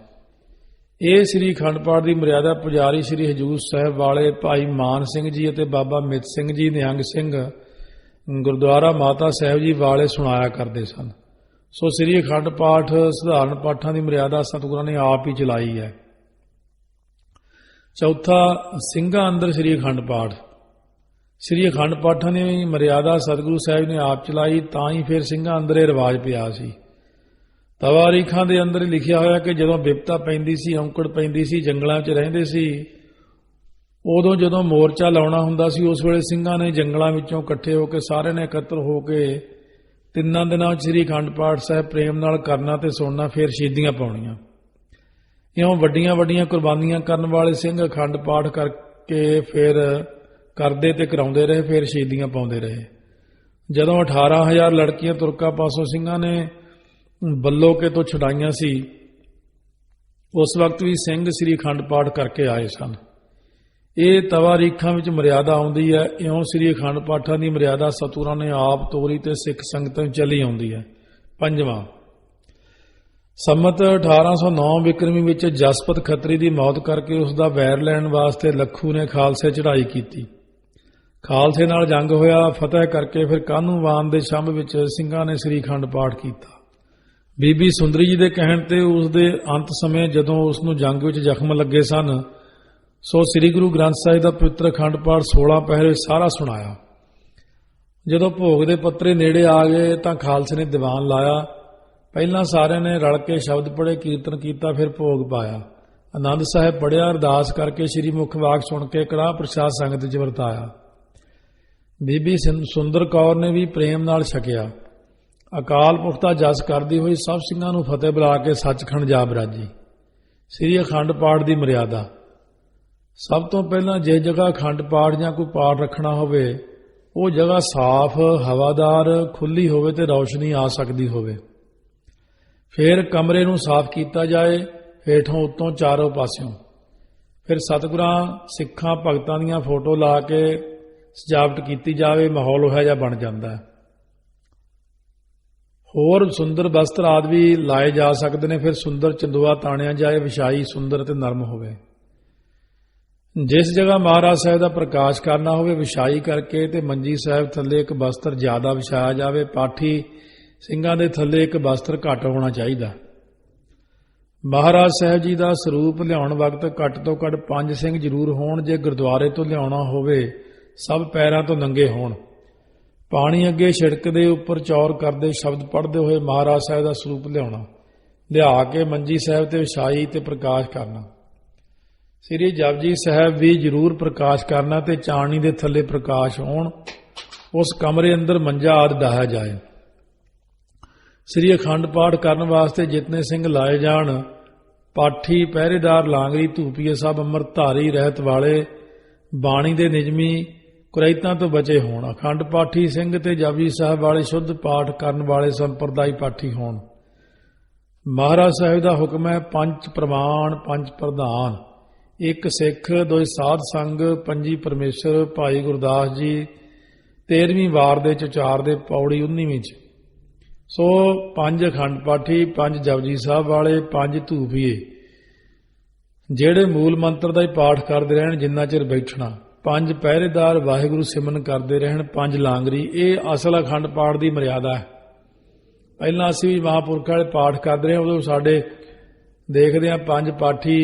ਇਹ ਸ੍ਰੀ ਅਖੰਡ ਪਾਠ ਦੀ ਮਰਿਆਦਾ ਪੁਜਾਰੀ ਸ੍ਰੀ ਹਜੂਰ ਸਾਹਿਬ ਵਾਲੇ ਭਾਈ ਮਾਨ ਸਿੰਘ ਜੀ ਅਤੇ ਬਾਬਾ ਮਿੱਤ ਸਿੰਘ ਜੀ ਨਿਹੰਗ ਸਿੰਘ ਗੁਰਦੁਆਰਾ ਮਾਤਾ ਸਾਹਿਬ ਜੀ ਵਾਲੇ ਸੁਣਾਇਆ ਕਰਦੇ ਸਨ। ਸੋ ਸ੍ਰੀ ਅਖੰਡ ਪਾਠ ਸਧਾਰਨ ਪਾਠਾਂ ਦੀ ਮਰਿਆਦਾ ਸਤਿਗੁਰਾਂ ਨੇ ਆਪ ਹੀ ਚਲਾਈ ਹੈ। ਚੌਥਾ ਸਿੰਘਾਂ ਅੰਦਰ ਸ੍ਰੀ ਅਖੰਡ ਪਾਠ। ਸ੍ਰੀ ਅਖੰਡ ਪਾਠਾਂ ਦੀ ਮਰਿਆਦਾ ਸਤਿਗੁਰੂ ਸਾਹਿਬ ਨੇ ਆਪ ਚਲਾਈ, ਤਾਂ ਹੀ ਫਿਰ ਸਿੰਘਾਂ ਅੰਦਰ ਇਹ ਰਿਵਾਜ ਪਿਆ ਸੀ। ਤਵਾਰੀਖਾਂ ਦੇ ਅੰਦਰ ਲਿਖਿਆ ਹੋਇਆ ਕਿ ਜਦੋਂ ਬਿਪਤਾ ਪੈਂਦੀ ਸੀ, ਔਂਕੜ ਪੈਂਦੀ ਸੀ, ਜੰਗਲਾਂ 'ਚ ਰਹਿੰਦੇ ਸੀ, ਉਦੋਂ ਜਦੋਂ ਮੋਰਚਾ ਲਾਉਣਾ ਹੁੰਦਾ ਸੀ ਉਸ ਵੇਲੇ ਸਿੰਘਾਂ ਨੇ ਜੰਗਲਾਂ ਵਿੱਚੋਂ ਇਕੱਠੇ ਹੋ ਕੇ ਸਾਰਿਆਂ ਨੇ ਇਕੱਤਰ ਹੋ ਕੇ 3 ਦਿਨਾਂ ਵਿੱਚ ਸ੍ਰੀ ਅਖੰਡ ਪਾਠ ਸਾਹਿਬ ਪ੍ਰੇਮ ਨਾਲ ਕਰਨਾ ਤੇ ਸੁਣਨਾ, ਫਿਰ ਸ਼ਹੀਦੀਆਂ ਪਾਉਣੀਆਂ। ਇਉਂ ਵੱਡੀਆਂ ਵੱਡੀਆਂ ਕੁਰਬਾਨੀਆਂ ਕਰਨ ਵਾਲੇ ਸਿੰਘ ਅਖੰਡ ਪਾਠ ਕਰਕੇ ਫਿਰ ਕਰਦੇ ਤੇ ਕਰਾਉਂਦੇ ਰਹੇ, ਫਿਰ ਸ਼ਹੀਦੀਆਂ ਪਾਉਂਦੇ ਰਹੇ। ਜਦੋਂ 18,000 ਲੜਕੀਆਂ ਤੁਰਕਾਂ ਪਾਸੋਂ ਸਿੰਘਾਂ ਨੇ ਬੱਲੋਕੇ ਤੋਂ ਛੁਡਾਈਆਂ ਸੀ, ਉਸ ਵਕਤ ਵੀ ਸਿੰਘ ਸ੍ਰੀ ਅਖੰਡ ਪਾਠ ਕਰਕੇ ਆਏ ਸਨ। ਇਹ ਤਵਾਰੀਖਾਂ ਵਿੱਚ ਮਰਿਆਦਾ ਆਉਂਦੀ ਹੈ। ਇਉਂ ਸ੍ਰੀ ਅਖੰਡ ਪਾਠਾਂ ਦੀ ਮਰਿਆਦਾ ਸਤਿਗੁਰਾਂ ਨੇ ਆਪ ਤੋਰੀ ਤੇ ਸਿੱਖ ਸੰਗਤਾਂ ਵਿੱਚ ਚੱਲੀ ਆਉਂਦੀ ਹੈ। ਪੰਜਵਾਂ ਸੰਮਤ 1809 ਬਿਕਰਮੀ ਵਿੱਚ ਜਸਪਤ ਖੱਤਰੀ ਦੀ ਮੌਤ ਕਰਕੇ ਉਸ ਦਾ ਵੈਰ ਲੈਣ ਵਾਸਤੇ ਲੱਖੂ ਨੇ ਖਾਲਸੇ ਚੜ੍ਹਾਈ ਕੀਤੀ। ਖਾਲਸੇ ਨਾਲ ਜੰਗ ਹੋਇਆ। ਫਤਿਹ ਕਰਕੇ ਫਿਰ ਕਾਹਨੂੰਵਾਨ ਦੇ ਛੰਭ ਵਿੱਚ ਸਿੰਘਾਂ ਨੇ ਸ੍ਰੀ ਅਖੰਡ ਪਾਠ ਕੀਤਾ। ਬੀਬੀ ਸੁੰਦਰੀ ਜੀ ਦੇ ਕਹਿਣ ਤੇ ਉਸ ਦੇ ਅੰਤ ਸਮੇਂ ਜਦੋਂ ਉਸ ਨੂੰ ਜੰਗ ਵਿੱਚ ਜ਼ਖਮ ਲੱਗੇ ਸਨ, ਸੋ ਸ੍ਰੀ ਗੁਰੂ ਗ੍ਰੰਥ ਸਾਹਿਬ ਦਾ ਪਵਿੱਤਰ ਅਖੰਡ ਪਾਠ 16 ਪਹਿਰੇ ਸਾਰਾ ਸੁਣਾਇਆ। ਜਦੋਂ ਭੋਗ ਦੇ ਪੱਤਰੇ ਨੇੜੇ ਆ ਗਏ ਤਾਂ ਖਾਲਸੇ ਨੇ ਦੀਵਾਨ ਲਾਇਆ। ਪਹਿਲਾਂ ਸਾਰਿਆਂ ਨੇ ਰਲ ਕੇ ਸ਼ਬਦ ਪੜ੍ਹੇ, ਕੀਰਤਨ ਕੀਤਾ, ਫਿਰ ਭੋਗ ਪਾਇਆ। ਆਨੰਦ ਸਾਹਿਬ ਪੜ੍ਹਿਆ, ਅਰਦਾਸ ਕਰਕੇ ਸ੍ਰੀ ਮੁਖ ਵਾਕ ਸੁਣ ਕੇ ਕੜਾਹ ਪ੍ਰਸ਼ਾਦ ਸੰਗਤ 'ਚ ਵਰਤਾਇਆ। ਬੀਬੀ ਸੁੰਦਰ ਕੌਰ ਨੇ ਵੀ ਪ੍ਰੇਮ ਨਾਲ ਛਕਿਆ। ਅਕਾਲ ਪੁਰਖ ਦਾ ਜਸ ਕਰਦੀ ਹੋਈ ਸਭ ਸਿੰਘਾਂ ਨੂੰ ਫਤਿਹ ਬੁਲਾ ਕੇ ਸੱਚਖੰਡ ਜਾ ਬਰਾਜੀ। ਸ੍ਰੀ ਅਖੰਡ ਪਾਠ ਦੀ ਮਰਿਆਦਾ। ਸਭ ਤੋਂ ਪਹਿਲਾਂ ਜਿਸ ਜਗ੍ਹਾ ਅਖੰਡ ਪਾਠ ਜਾਂ ਕੋਈ ਪਾਠ ਰੱਖਣਾ ਹੋਵੇ, ਉਹ ਜਗ੍ਹਾ ਸਾਫ਼, ਹਵਾਦਾਰ, ਖੁੱਲ੍ਹੀ ਹੋਵੇ ਤੇ ਰੌਸ਼ਨੀ ਆ ਸਕਦੀ ਹੋਵੇ। ਫਿਰ ਕਮਰੇ ਨੂੰ ਸਾਫ਼ ਕੀਤਾ ਜਾਏ, ਹੇਠੋਂ ਉੱਤੋਂ ਚਾਰੋਂ ਪਾਸਿਓਂ। ਫਿਰ ਸਤਿਗੁਰਾਂ ਸਿੱਖਾਂ ਭਗਤਾਂ ਦੀਆਂ ਫੋਟੋ ਲਾ ਕੇ ਸਜਾਵਟ ਕੀਤੀ ਜਾਵੇ, ਮਾਹੌਲ ਉਹੋ ਜਿਹਾ ਬਣ ਜਾਂਦਾ ਹੈ। ਹੋਰ ਸੁੰਦਰ ਵਸਤਰ ਆਦਿ ਵੀ ਲਾਏ ਜਾ ਸਕਦੇ ਨੇ। ਫਿਰ ਸੁੰਦਰ ਚੰਦੂਆ ਤਾਣਿਆ ਜਾਏ, ਵਿਛਾਈ ਸੁੰਦਰ ਤੇ ਨਰਮ ਹੋਵੇ। ਜਿਸ ਜਗ੍ਹਾ ਮਹਾਰਾਜ ਸਾਹਿਬ ਦਾ ਪ੍ਰਕਾਸ਼ ਕਰਨਾ ਹੋਵੇ, ਵਿਛਾਈ ਕਰਕੇ ਤੇ ਮੰਜੀ ਸਾਹਿਬ ਥੱਲੇ ਇੱਕ ਬਸਤਰ ਜ਼ਿਆਦਾ ਵਿਛਾਇਆ ਜਾਵੇ। ਪਾਠੀ ਸਿੰਘਾਂ ਦੇ ਥੱਲੇ ਇੱਕ ਬਸਤਰ ਘੱਟ ਹੋਣਾ ਚਾਹੀਦਾ। ਮਹਾਰਾਜ ਸਾਹਿਬ ਜੀ ਦਾ ਸਰੂਪ ਲਿਆਉਣ ਵਕਤ ਘੱਟ ਤੋਂ ਘੱਟ 5 ਸਿੰਘ ਜ਼ਰੂਰ ਹੋਣ। ਜੇ ਗੁਰਦੁਆਰੇ ਤੋਂ ਲਿਆਉਣਾ ਹੋਵੇ, ਸਭ ਪੈਰਾਂ ਤੋਂ ਨੰਗੇ ਹੋਣ। ਪਾਣੀ ਅੱਗੇ ਛਿੜਕ ਦੇ ਉੱਪਰ ਚੌਰ ਕਰਦੇ ਸ਼ਬਦ ਪੜ੍ਹਦੇ ਹੋਏ ਮਹਾਰਾਜ ਸਾਹਿਬ ਦਾ ਸਰੂਪ ਲਿਆਉਣਾ। ਲਿਆ ਕੇ ਮੰਜੀ ਸਾਹਿਬ ਤੇ ਵਿਛਾਈ ਤੇ ਪ੍ਰਕਾਸ਼ ਕਰਨਾ। ਸ੍ਰੀ ਜਪਜੀ ਸਾਹਿਬ ਵੀ ਜ਼ਰੂਰ ਪ੍ਰਕਾਸ਼ ਕਰਨਾ ਤੇ ਚਾਣਨੀ ਦੇ ਥੱਲੇ ਪ੍ਰਕਾਸ਼ ਹੋਣ। ਉਸ ਕਮਰੇ ਅੰਦਰ ਮੰਜਾ ਆਦਿ ਡਾਹਿਆ ਜਾਏ। ਸ੍ਰੀ ਅਖੰਡ ਪਾਠ ਕਰਨ ਵਾਸਤੇ ਜਿਤਨੇ ਸਿੰਘ ਲਾਏ ਜਾਣ, ਪਾਠੀ, ਪਹਿਰੇਦਾਰ, ਲਾਂਗਰੀ, ਧੂਪੀਏ ਸਭ ਅੰਮ੍ਰਿਤਧਾਰੀ ਰਹਿਤ ਵਾਲੇ, ਬਾਣੀ ਦੇ ਨਿਯਮੀ, ਕੁਰੈਤਾਂ ਤੋਂ ਬਚੇ ਹੋਣ। ਅਖੰਡ ਪਾਠੀ ਸਿੰਘ ਤੇ ਜਪਜੀ ਸਾਹਿਬ ਵਾਲੇ ਸ਼ੁੱਧ ਪਾਠ ਕਰਨ ਵਾਲੇ ਸੰਪਰਦਾਈ ਪਾਠੀ ਹੋਣ। ਮਹਾਰਾਜ ਸਾਹਿਬ ਦਾ ਹੁਕਮ ਹੈ 5 ਪ੍ਰਮਾਣ 5 ਪ੍ਰਧਾਨ, 1 ਸਿੱਖ, 2 ਸਾਧ ਸੰਗ, 5 ਪਰਮੇਸ਼ਰ। ਭਾਈ ਗੁਰਦਾਸ ਜੀ 13ਵੀਂ ਵਾਰ ਦੇ ਉਚਾਰ ਦੇ ਪੌੜੀ 19ਵੀਂ 'ਚ। ਸੋ 5 ਅਖੰਡ ਪਾਠੀ, 5 ਜਪਜੀ ਸਾਹਿਬ ਵਾਲੇ, 5 ਧੂਪੀਏ। ਜਿਹੜੇ ਮੂਲ ਮੰਤਰ ਦਾ ਹੀ ਪਾਠ ਕਰਦੇ ਰਹਿਣ ਜਿੰਨਾ ਚਿਰ ਬੈਠਣਾ। 5 ਪਹਿਰੇਦਾਰ ਵਾਹਿਗੁਰੂ ਸਿਮਰਨ ਕਰਦੇ ਰਹਿਣ। 5 ਲਾਂਗਰੀ। ਇਹ ਅਸਲ ਅਖੰਡ ਪਾਠ ਦੀ ਮਰਿਆਦਾ ਹੈ। ਪਹਿਲਾਂ ਅਸੀਂ ਵੀ ਮਹਾਂਪੁਰਖਾਂ ਵਾਲੇ ਪਾਠ ਕਰਦੇ ਰਹੇ, ਉਦੋਂ ਸਾਡੇ ਦੇਖਦੇ ਹਾਂ 5 ਪਾਠੀ,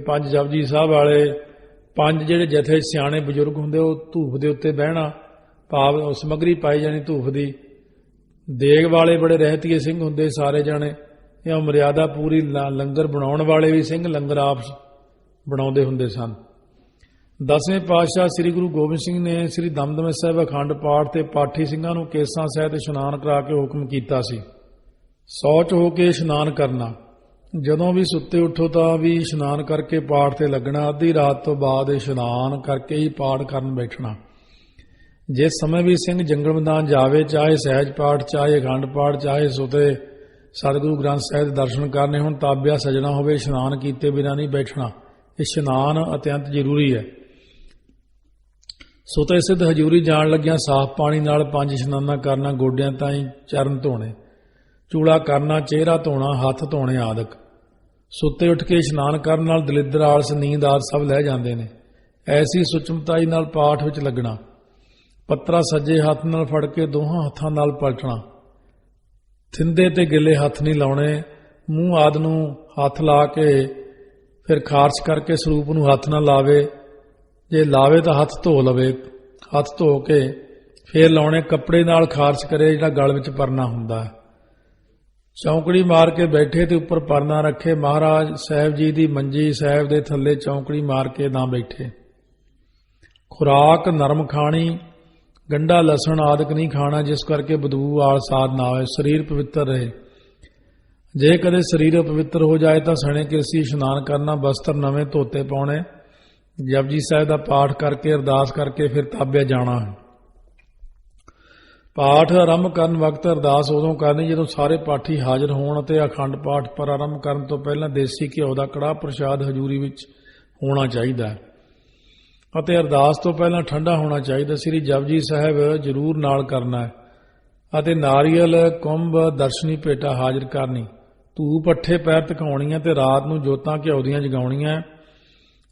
5 ਜਪਜੀ ਸਾਹਿਬ ਵਾਲੇ, 5 ਜਿਹੜੇ ਜਥੇ ਸਿਆਣੇ ਬਜ਼ੁਰਗ ਹੁੰਦੇ ਉਹ ਧੂਫ ਦੇ ਉੱਤੇ ਬਹਿਣਾ, ਭਾਵ ਸਮੱਗਰੀ ਪਾਈ ਜਾਣੀ ਧੂਫ ਦੀ। ਦੇਗ ਵਾਲੇ ਬੜੇ ਰਹਿਤੀਏ ਸਿੰਘ ਹੁੰਦੇ ਸਾਰੇ ਜਾਣੇ, ਇਹ ਮਰਿਆਦਾ ਪੂਰੀ। ਲੰਗਰ ਬਣਾਉਣ ਵਾਲੇ ਵੀ ਸਿੰਘ ਲੰਗਰ ਆਪ ਬਣਾਉਂਦੇ ਹੁੰਦੇ ਸਨ। 10ਵੇਂ ਪਾਤਸ਼ਾਹ ਸ੍ਰੀ ਗੁਰੂ ਗੋਬਿੰਦ ਸਿੰਘ ਨੇ ਸ੍ਰੀ ਦਮਦਮਾ ਸਾਹਿਬ ਅਖੰਡ ਪਾਠ ਤੇ ਪਾਠੀ ਸਿੰਘਾਂ ਨੂੰ ਕੇਸਾਂ ਸਹਿਤ ਇਸ਼ਨਾਨ ਕਰਾ ਕੇ ਹੁਕਮ ਕੀਤਾ ਸੀ। ਸੌਚ ਹੋ ਕੇ ਇਸ਼ਨਾਨ ਕਰਨਾ। ਜਦੋਂ ਵੀ ਸੁੱਤੇ ਉੱਠੋ ਤਾਂ ਵੀ ਇਸ਼ਨਾਨ ਕਰਕੇ ਪਾਠ ਤੇ ਲੱਗਣਾ। ਅੱਧੀ ਰਾਤ ਤੋਂ ਬਾਅਦ ਇਸ਼ਨਾਨ ਕਰਕੇ ਹੀ ਪਾਠ ਕਰਨ ਬੈਠਣਾ। ਜਿਸ ਸਮੇਂ ਵੀ ਸਿੰਘ ਜੰਗਲ ਮੈਦਾਨ ਜਾਵੇ, ਚਾਹੇ ਸਹਿਜ ਪਾਠ, ਚਾਹੇ ਅਖੰਡ ਪਾਠ, ਚਾਹੇ ਸੁਤੇ ਸਤਿਗੁਰੂ ਗ੍ਰੰਥ ਸਾਹਿਬ ਦੇ ਦਰਸ਼ਨ ਕਰਨੇ ਹੁਣ, ਤਾਬਿਆ ਸਜਣਾ ਹੋਵੇ, ਇਸ਼ਨਾਨ ਕੀਤੇ ਬਿਨਾਂ ਨਹੀਂ ਬੈਠਣਾ। ਇਸ਼ਨਾਨ ਅਤਿਅੰਤ ਜ਼ਰੂਰੀ ਹੈ। ਸੁਤੇ ਸਿੱਧ ਹਜ਼ੂਰੀ ਜਾਣ ਲੱਗਿਆਂ ਸਾਫ਼ ਪਾਣੀ ਨਾਲ 5 ਇਸ਼ਨਾਨਾਂ ਕਰਨਾ। ਗੋਡਿਆਂ ਤਾਈਂ ਚਰਨ ਧੋਣੇ, ਚੂੜਾ ਕਰਨਾ, ਚਿਹਰਾ ਧੋਣਾ, ਹੱਥ ਧੋਣੇ ਆਦਿਕ। ਸੁੱਤੇ ਉੱਠ ਕੇ ਇਸ਼ਨਾਨ ਕਰਨ ਨਾਲ ਦਲਿੱਦਰ, ਆਲਸ, ਨੀਂਦ ਆਦਿ ਸਭ ਲੈ ਜਾਂਦੇ ਨੇ। ਐਸੀ ਸੁਚਮਤਾਈ ਨਾਲ ਪਾਠ ਵਿੱਚ ਲੱਗਣਾ। ਪੱਤਰਾ ਸੱਜੇ ਹੱਥ ਨਾਲ ਫੜ ਕੇ ਦੋਹਾਂ ਹੱਥਾਂ ਨਾਲ ਪਲਟਣਾ। ਥਿੰਦੇ ਤੇ ਗਿੱਲੇ ਹੱਥ ਨਹੀਂ ਲਾਉਣੇ। ਮੂੰਹ ਆਦਿ ਨੂੰ ਹੱਥ ਲਾ ਕੇ ਫਿਰ ਖਾਰਸ਼ ਕਰਕੇ ਸਰੂਪ ਨੂੰ ਹੱਥ ਨਾ ਲਾਵੇ। ਜੇ ਲਾਵੇ ਤਾਂ ਹੱਥ ਧੋ ਲਵੇ। ਹੱਥ ਧੋ ਕੇ ਫੇਰ ਲਾਉਣੇ। ਕੱਪੜੇ ਨਾਲ ਖਾਰਸ਼ ਕਰੇ ਜਿਹੜਾ ਗਲ ਵਿੱਚ ਪਰਨਾ ਹੁੰਦਾ ਹੈ। ਚੌਂਕੜੀ ਮਾਰ ਕੇ ਬੈਠੇ ਤੇ ਉੱਪਰ ਪਰਨਾ ਰੱਖੇ। ਮਹਾਰਾਜ ਸਾਹਿਬ ਜੀ ਦੀ ਮੰਜੀ ਸਾਹਿਬ ਦੇ ਥੱਲੇ ਚੌਂਕੜੀ ਮਾਰ ਕੇ ਨਾ ਬੈਠੇ। ਖੁਰਾਕ ਨਰਮ ਖਾਣੀ, ਗੰਢਾ ਲਸਣ ਆਦਿਕ ਨਹੀਂ ਖਾਣਾ, ਜਿਸ ਕਰਕੇ ਬਦਬੂ ਆਲਸ ਆਦਿ ਨਾ ਹੋਏ। ਸਰੀਰ ਪਵਿੱਤਰ ਰਹੇ। ਜੇ ਕਦੇ ਸਰੀਰ ਅਪਵਿੱਤਰ ਹੋ ਜਾਏ ਤਾਂ ਸਣੇ ਕਿਰਸੀ ਇਸ਼ਨਾਨ ਕਰਨਾ। ਬਸਤਰ ਨਵੇਂ ਧੋਤੇ ਪਾਉਣੇ। ਜਪਜੀ ਸਾਹਿਬ ਦਾ ਪਾਠ ਕਰਕੇ ਅਰਦਾਸ ਕਰਕੇ ਫਿਰ ਤਾਬਿਆ ਜਾਣਾ ਹੈ। ਪਾਠ ਆਰੰਭ ਕਰਨ ਵਕਤ ਅਰਦਾਸ ਉਦੋਂ ਕਰਨੀ ਜਦੋਂ ਸਾਰੇ ਪਾਠੀ ਹਾਜ਼ਰ ਹੋਣ ਅਤੇ ਅਖੰਡ ਪਾਠ ਪਰ ਆਰੰਭ ਕਰਨ ਤੋਂ ਪਹਿਲਾਂ ਦੇਸੀ ਘਿਓ ਦਾ ਕੜਾਹ ਪ੍ਰਸ਼ਾਦ ਹਜ਼ੂਰੀ ਵਿੱਚ ਹੋਣਾ ਚਾਹੀਦਾ ਹੈ ਅਤੇ ਅਰਦਾਸ ਤੋਂ ਪਹਿਲਾਂ ਠੰਡਾ ਹੋਣਾ ਚਾਹੀਦਾ। ਸ੍ਰੀ ਜਪਜੀ ਸਾਹਿਬ ਜ਼ਰੂਰ ਨਾਲ ਕਰਨਾ ਹੈ ਅਤੇ ਨਾਰੀਅਲ, ਕੁੰਭ, ਦਰਸ਼ਨੀ ਭੇਟਾ ਹਾਜ਼ਰ ਕਰਨੀ। ਧੂਪ ਅੱਠੇ ਪੈਰ ਧਕਾਉਣੀਆਂ ਤੇ ਰਾਤ ਨੂੰ ਜੋਤਾਂ ਘਿਓ ਦੀਆਂ ਜਗਾਉਣੀਆਂ।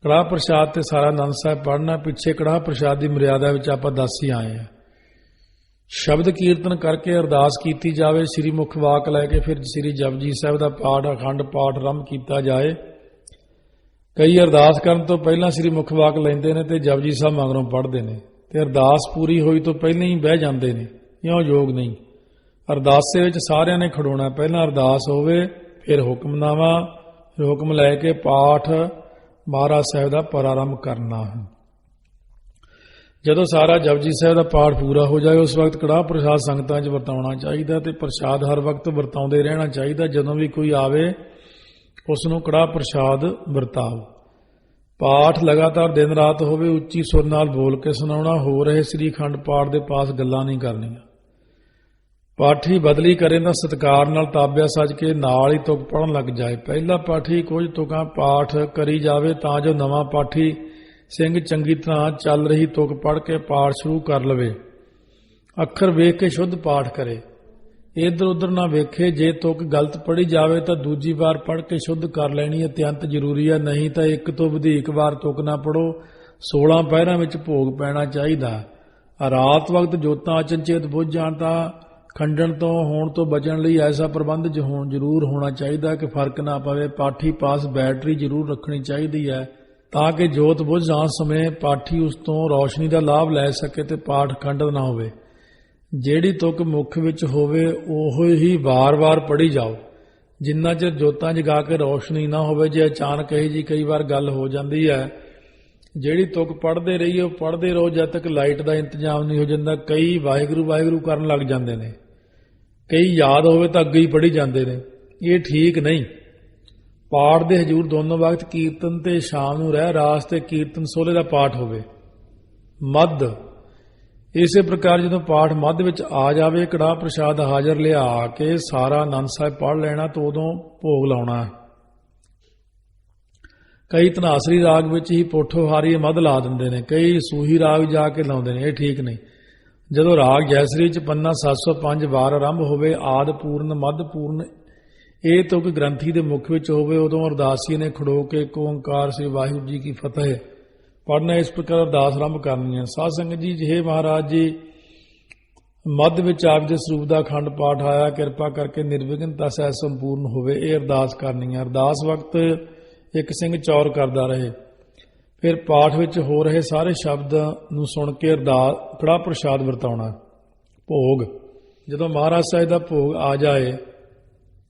ਕੜਾਹ ਪ੍ਰਸ਼ਾਦ ਤੇ ਸਾਰਾ ਆਨੰਦ ਸਾਹਿਬ ਪੜ੍ਹਨਾ। ਪਿੱਛੇ ਕੜਾਹ ਪ੍ਰਸ਼ਾਦ ਦੀ ਮਰਿਆਦਾ ਵਿੱਚ ਆਪਾਂ ਦੱਸ ਹੀ ਆਏ ਹਾਂ। ਸ਼ਬਦ ਕੀਰਤਨ ਕਰਕੇ ਅਰਦਾਸ ਕੀਤੀ ਜਾਵੇ। ਸ੍ਰੀ ਮੁਖ ਵਾਕ ਲੈ ਕੇ ਫਿਰ ਸ੍ਰੀ ਜਪਜੀ ਸਾਹਿਬ ਦਾ ਪਾਠ, ਅਖੰਡ ਪਾਠ ਆਰੰਭ ਕੀਤਾ ਜਾਏ। ਕਈ ਅਰਦਾਸ ਕਰਨ ਤੋਂ ਪਹਿਲਾਂ ਸ੍ਰੀ ਮੁਖ ਵਾਕ ਲੈਂਦੇ ਨੇ ਤੇ ਜਪਜੀ ਸਾਹਿਬ ਮਗਰੋਂ ਪੜ੍ਹਦੇ ਨੇ ਤੇ ਅਰਦਾਸ ਪੂਰੀ ਹੋਈ ਤੋਂ ਪਹਿਲਾਂ ਹੀ ਬਹਿ ਜਾਂਦੇ ਨੇ। ਇਉਂ ਯੋਗ ਨਹੀਂ। ਅਰਦਾਸੇ ਵਿੱਚ ਸਾਰਿਆਂ ਨੇ ਖੜੋਣਾ। ਪਹਿਲਾਂ ਅਰਦਾਸ ਹੋਵੇ, ਫਿਰ ਹੁਕਮਨਾਮਾ, ਫਿਰ ਹੁਕਮ ਲੈ ਕੇ ਪਾਠ ਮਹਾਰਾਜ ਸਾਹਿਬ ਦਾ ਪ੍ਰਾਰੰਭ ਕਰਨਾ ਹੈ। ਜਦੋਂ ਸਾਰਾ ਜਪਜੀ ਸਾਹਿਬ ਦਾ ਪਾਠ ਪੂਰਾ ਹੋ ਜਾਏ ਉਸ ਵਕਤ ਕੜਾਹ ਪ੍ਰਸ਼ਾਦ ਸੰਗਤਾਂ 'ਚ ਵਰਤਾਉਣਾ ਚਾਹੀਦਾ ਤੇ ਪ੍ਰਸ਼ਾਦ ਹਰ ਵਕਤ ਵਰਤਾਉਂਦੇ ਰਹਿਣਾ ਚਾਹੀਦਾ। ਜਦੋਂ ਵੀ ਕੋਈ ਆਵੇ ਉਸ ਨੂੰ ਕੜਾਹ ਪ੍ਰਸ਼ਾਦ ਵਰਤਾਓ। ਪਾਠ ਲਗਾਤਾਰ ਦਿਨ ਰਾਤ ਹੋਵੇ। ਉੱਚੀ ਸੁਰ ਨਾਲ ਬੋਲ ਕੇ ਸੁਣਾਉਣਾ। ਹੋ ਰਹੇ ਸ੍ਰੀ ਅਖੰਡ ਪਾਠ ਦੇ ਪਾਸ ਗੱਲਾਂ ਨਹੀਂ ਕਰਨੀਆਂ। ਪਾਠੀ ਬਦਲੀ ਕਰੇ ਤਾਂ ਸਤਿਕਾਰ ਨਾਲ ਤਾਬਿਆ ਸੱਜ ਕੇ ਨਾਲ ਹੀ ਤੁਕ ਪੜ੍ਹਨ ਲੱਗ ਜਾਏ। ਪਹਿਲਾ ਪਾਠੀ ਕੁਝ ਤੁਕਾਂ ਪਾਠ ਕਰੀ ਜਾਵੇ ਤਾਂ ਜੋ ਨਵਾਂ ਪਾਠੀ ਸਿੰਘ ਚੰਗੀ ਤਰ੍ਹਾਂ ਚੱਲ ਰਹੀ ਤੁਕ ਪੜ੍ਹ ਕੇ ਪਾਠ ਸ਼ੁਰੂ ਕਰ ਲਵੇ। ਅੱਖਰ ਵੇਖ ਕੇ ਸ਼ੁੱਧ ਪਾਠ ਕਰੇ। ਇੱਧਰ ਉੱਧਰ ਨਾ ਵੇਖੇ। ਜੇ ਤੁਕ ਗਲਤ ਪੜ੍ਹੀ ਜਾਵੇ ਤਾਂ ਦੂਜੀ ਵਾਰ ਪੜ੍ਹ ਕੇ ਸ਼ੁੱਧ ਕਰ ਲੈਣੀ ਅਤਿਅੰਤ ਜ਼ਰੂਰੀ ਹੈ। ਨਹੀਂ ਤਾਂ ਇੱਕ ਤੋਂ ਵਧੇਕ ਵਾਰ ਤੁਕ ਨਾ ਪੜ੍ਹੋ। 16 ਪਹਿਰਾਂ ਵਿੱਚ ਭੋਗ ਪੈਣਾ ਚਾਹੀਦਾ। ਰਾਤ ਵਕਤ ਜੋਤਾਂ ਅਚਨਚੇਤ ਬੁੱਝ ਜਾਣ ਤਾਂ ਖੰਡਣ ਤੋਂ ਹੋਣ ਤੋਂ ਬਚਣ ਲਈ ਐਸਾ ਪ੍ਰਬੰਧ ਜ਼ਰੂਰ ਹੋਣਾ ਚਾਹੀਦਾ ਕਿ ਫਰਕ ਨਾ ਪਵੇ। ਪਾਠੀ ਪਾਸ ਬੈਟਰੀ ਜ਼ਰੂਰ ਰੱਖਣੀ ਚਾਹੀਦੀ ਹੈ ਤਾਂ ਕਿ ਜੋਤ ਬੁੱਝ ਜਾਣ ਸਮੇਂ ਪਾਠੀ ਉਸ ਤੋਂ ਰੌਸ਼ਨੀ ਦਾ ਲਾਭ ਲੈ ਸਕੇ ਤੇ ਪਾਠ ਖੰਡਿਤ ਨਾ ਹੋਵੇ। ਜਿਹੜੀ ਤੁਕ ਮੁੱਖ ਵਿੱਚ ਹੋਵੇ ਉਹ ਹੀ ਵਾਰ-ਵਾਰ ਪੜ੍ਹੀ ਜਾਓ ਜਿੰਨਾ ਚਿਰ ਜੋਤਾਂ ਜਗਾ ਕੇ ਰੌਸ਼ਨੀ ਨਾ ਹੋਵੇ। ਜੇ ਅਚਾਨਕ ਇਹੋ ਜਿਹੀ ਕਈ ਵਾਰ ਗੱਲ ਹੋ ਜਾਂਦੀ ਹੈ, ਜਿਹੜੀ ਤੁਕ ਪੜ੍ਹਦੇ ਰਹੀਏ ਉਹ ਪੜ੍ਹਦੇ ਰਹੋ ਜਦ ਤੱਕ ਲਾਈਟ ਦਾ ਇੰਤਜ਼ਾਮ ਨਹੀਂ ਹੋ ਜਾਂਦਾ। ਕਈ ਵਾਹਿਗੁਰੂ ਵਾਹਿਗੁਰੂ ਕਰਨ ਲੱਗ ਜਾਂਦੇ ਨੇ, ਕਈ ਯਾਦ ਹੋਵੇ ਤਾਂ ਅੱਗੇ ਹੀ ਪੜ੍ਹੀ ਜਾਂਦੇ ਨੇ। ਇਹ ਠੀਕ ਨਹੀਂ। ਪਾਠ ਦੇ ਹਜ਼ੂਰ ਦੋਨੋਂ ਵਕਤ ਕੀਰਤਨ ਤੇ ਸ਼ਾਮ ਨੂੰ ਰਹਿ ਰਾਸ ਤੇ ਕੀਰਤਨ ਸੋਹਲੇ ਦਾ ਪਾਠ ਹੋਵੇ। ਮੱਧ ਇਸੇ ਪ੍ਰਕਾਰ ਜਦੋਂ ਪਾਠ ਮੱਧ ਵਿੱਚ ਆ ਜਾਵੇ, ਕੜਾਹ ਪ੍ਰਸ਼ਾਦ ਹਾਜ਼ਰ ਲਿਆ ਕੇ ਸਾਰਾ ਆਨੰਦ ਸਾਹਿਬ ਪੜ੍ਹ ਲੈਣਾ ਤਾਂ ਉਦੋਂ ਭੋਗ ਲਾਉਣਾ। ਕਈ ਧਨਾਸਰੀ ਰਾਗ ਵਿੱਚ ਹੀ ਪੋਠੋ ਹਾਰੀ ਮੱਧ ਲਾ ਦਿੰਦੇ ਨੇ, ਕਈ ਸੂਹੀ ਰਾਗ ਜਾ ਕੇ ਲਾਉਂਦੇ ਨੇ। ਇਹ ਠੀਕ ਨਹੀਂ। ਜਦੋਂ ਰਾਗ ਜੈਸਰੀ 'ਚ ਪੰਨਾ 705 ਵਾਰ ਆਰੰਭ ਹੋਵੇ, ਆਦ ਪੂਰਨ, ਮੱਧ ਪੂਰਨ ਇਹ ਤੁਕ ਗ੍ਰੰਥੀ ਦੇ ਮੁਖ ਵਿੱਚ ਹੋਵੇ ਉਦੋਂ ਅਰਦਾਸੀ ਨੇ ਖੜੋ ਕੇ ਇੱਕ ਓੰਕਾਰ ਸ੍ਰੀ ਵਾਹਿਗੁਰੂ ਜੀ ਕੀ ਫਤਿਹ ਪੜ੍ਹਨਾ। ਇਸ ਪ੍ਰਕਾਰ ਅਰਦਾਸ ਆਰੰਭ ਕਰਨੀ ਹੈ। ਸਾਧ ਸੰਗਤ ਜੀ, ਜੇ ਮਹਾਰਾਜ ਜੀ ਮੱਧ ਵਿੱਚ ਆਪ ਦੇ ਸਰੂਪ ਦਾ ਅਖੰਡ ਪਾਠ ਆਇਆ, ਕਿਰਪਾ ਕਰਕੇ ਨਿਰਵਿਘਨਤਾ ਸਹਿ ਸੰਪੂਰਨ ਹੋਵੇ, ਇਹ ਅਰਦਾਸ ਕਰਨੀ ਹੈ। ਅਰਦਾਸ ਵਕਤ ਇੱਕ ਸਿੰਘ ਚੌਰ ਕਰਦਾ ਰਹੇ, ਫਿਰ ਪਾਠ ਵਿੱਚ ਹੋ ਰਹੇ ਸਾਰੇ ਸ਼ਬਦ ਨੂੰ ਸੁਣ ਕੇ ਅਰਦਾਸ ਕੜਾਹ ਪ੍ਰਸ਼ਾਦ ਵਰਤਾਉਣਾ। ਭੋਗ, ਜਦੋਂ ਮਹਾਰਾਜ ਸਾਹਿਬ ਦਾ ਭੋਗ ਆ ਜਾਏ,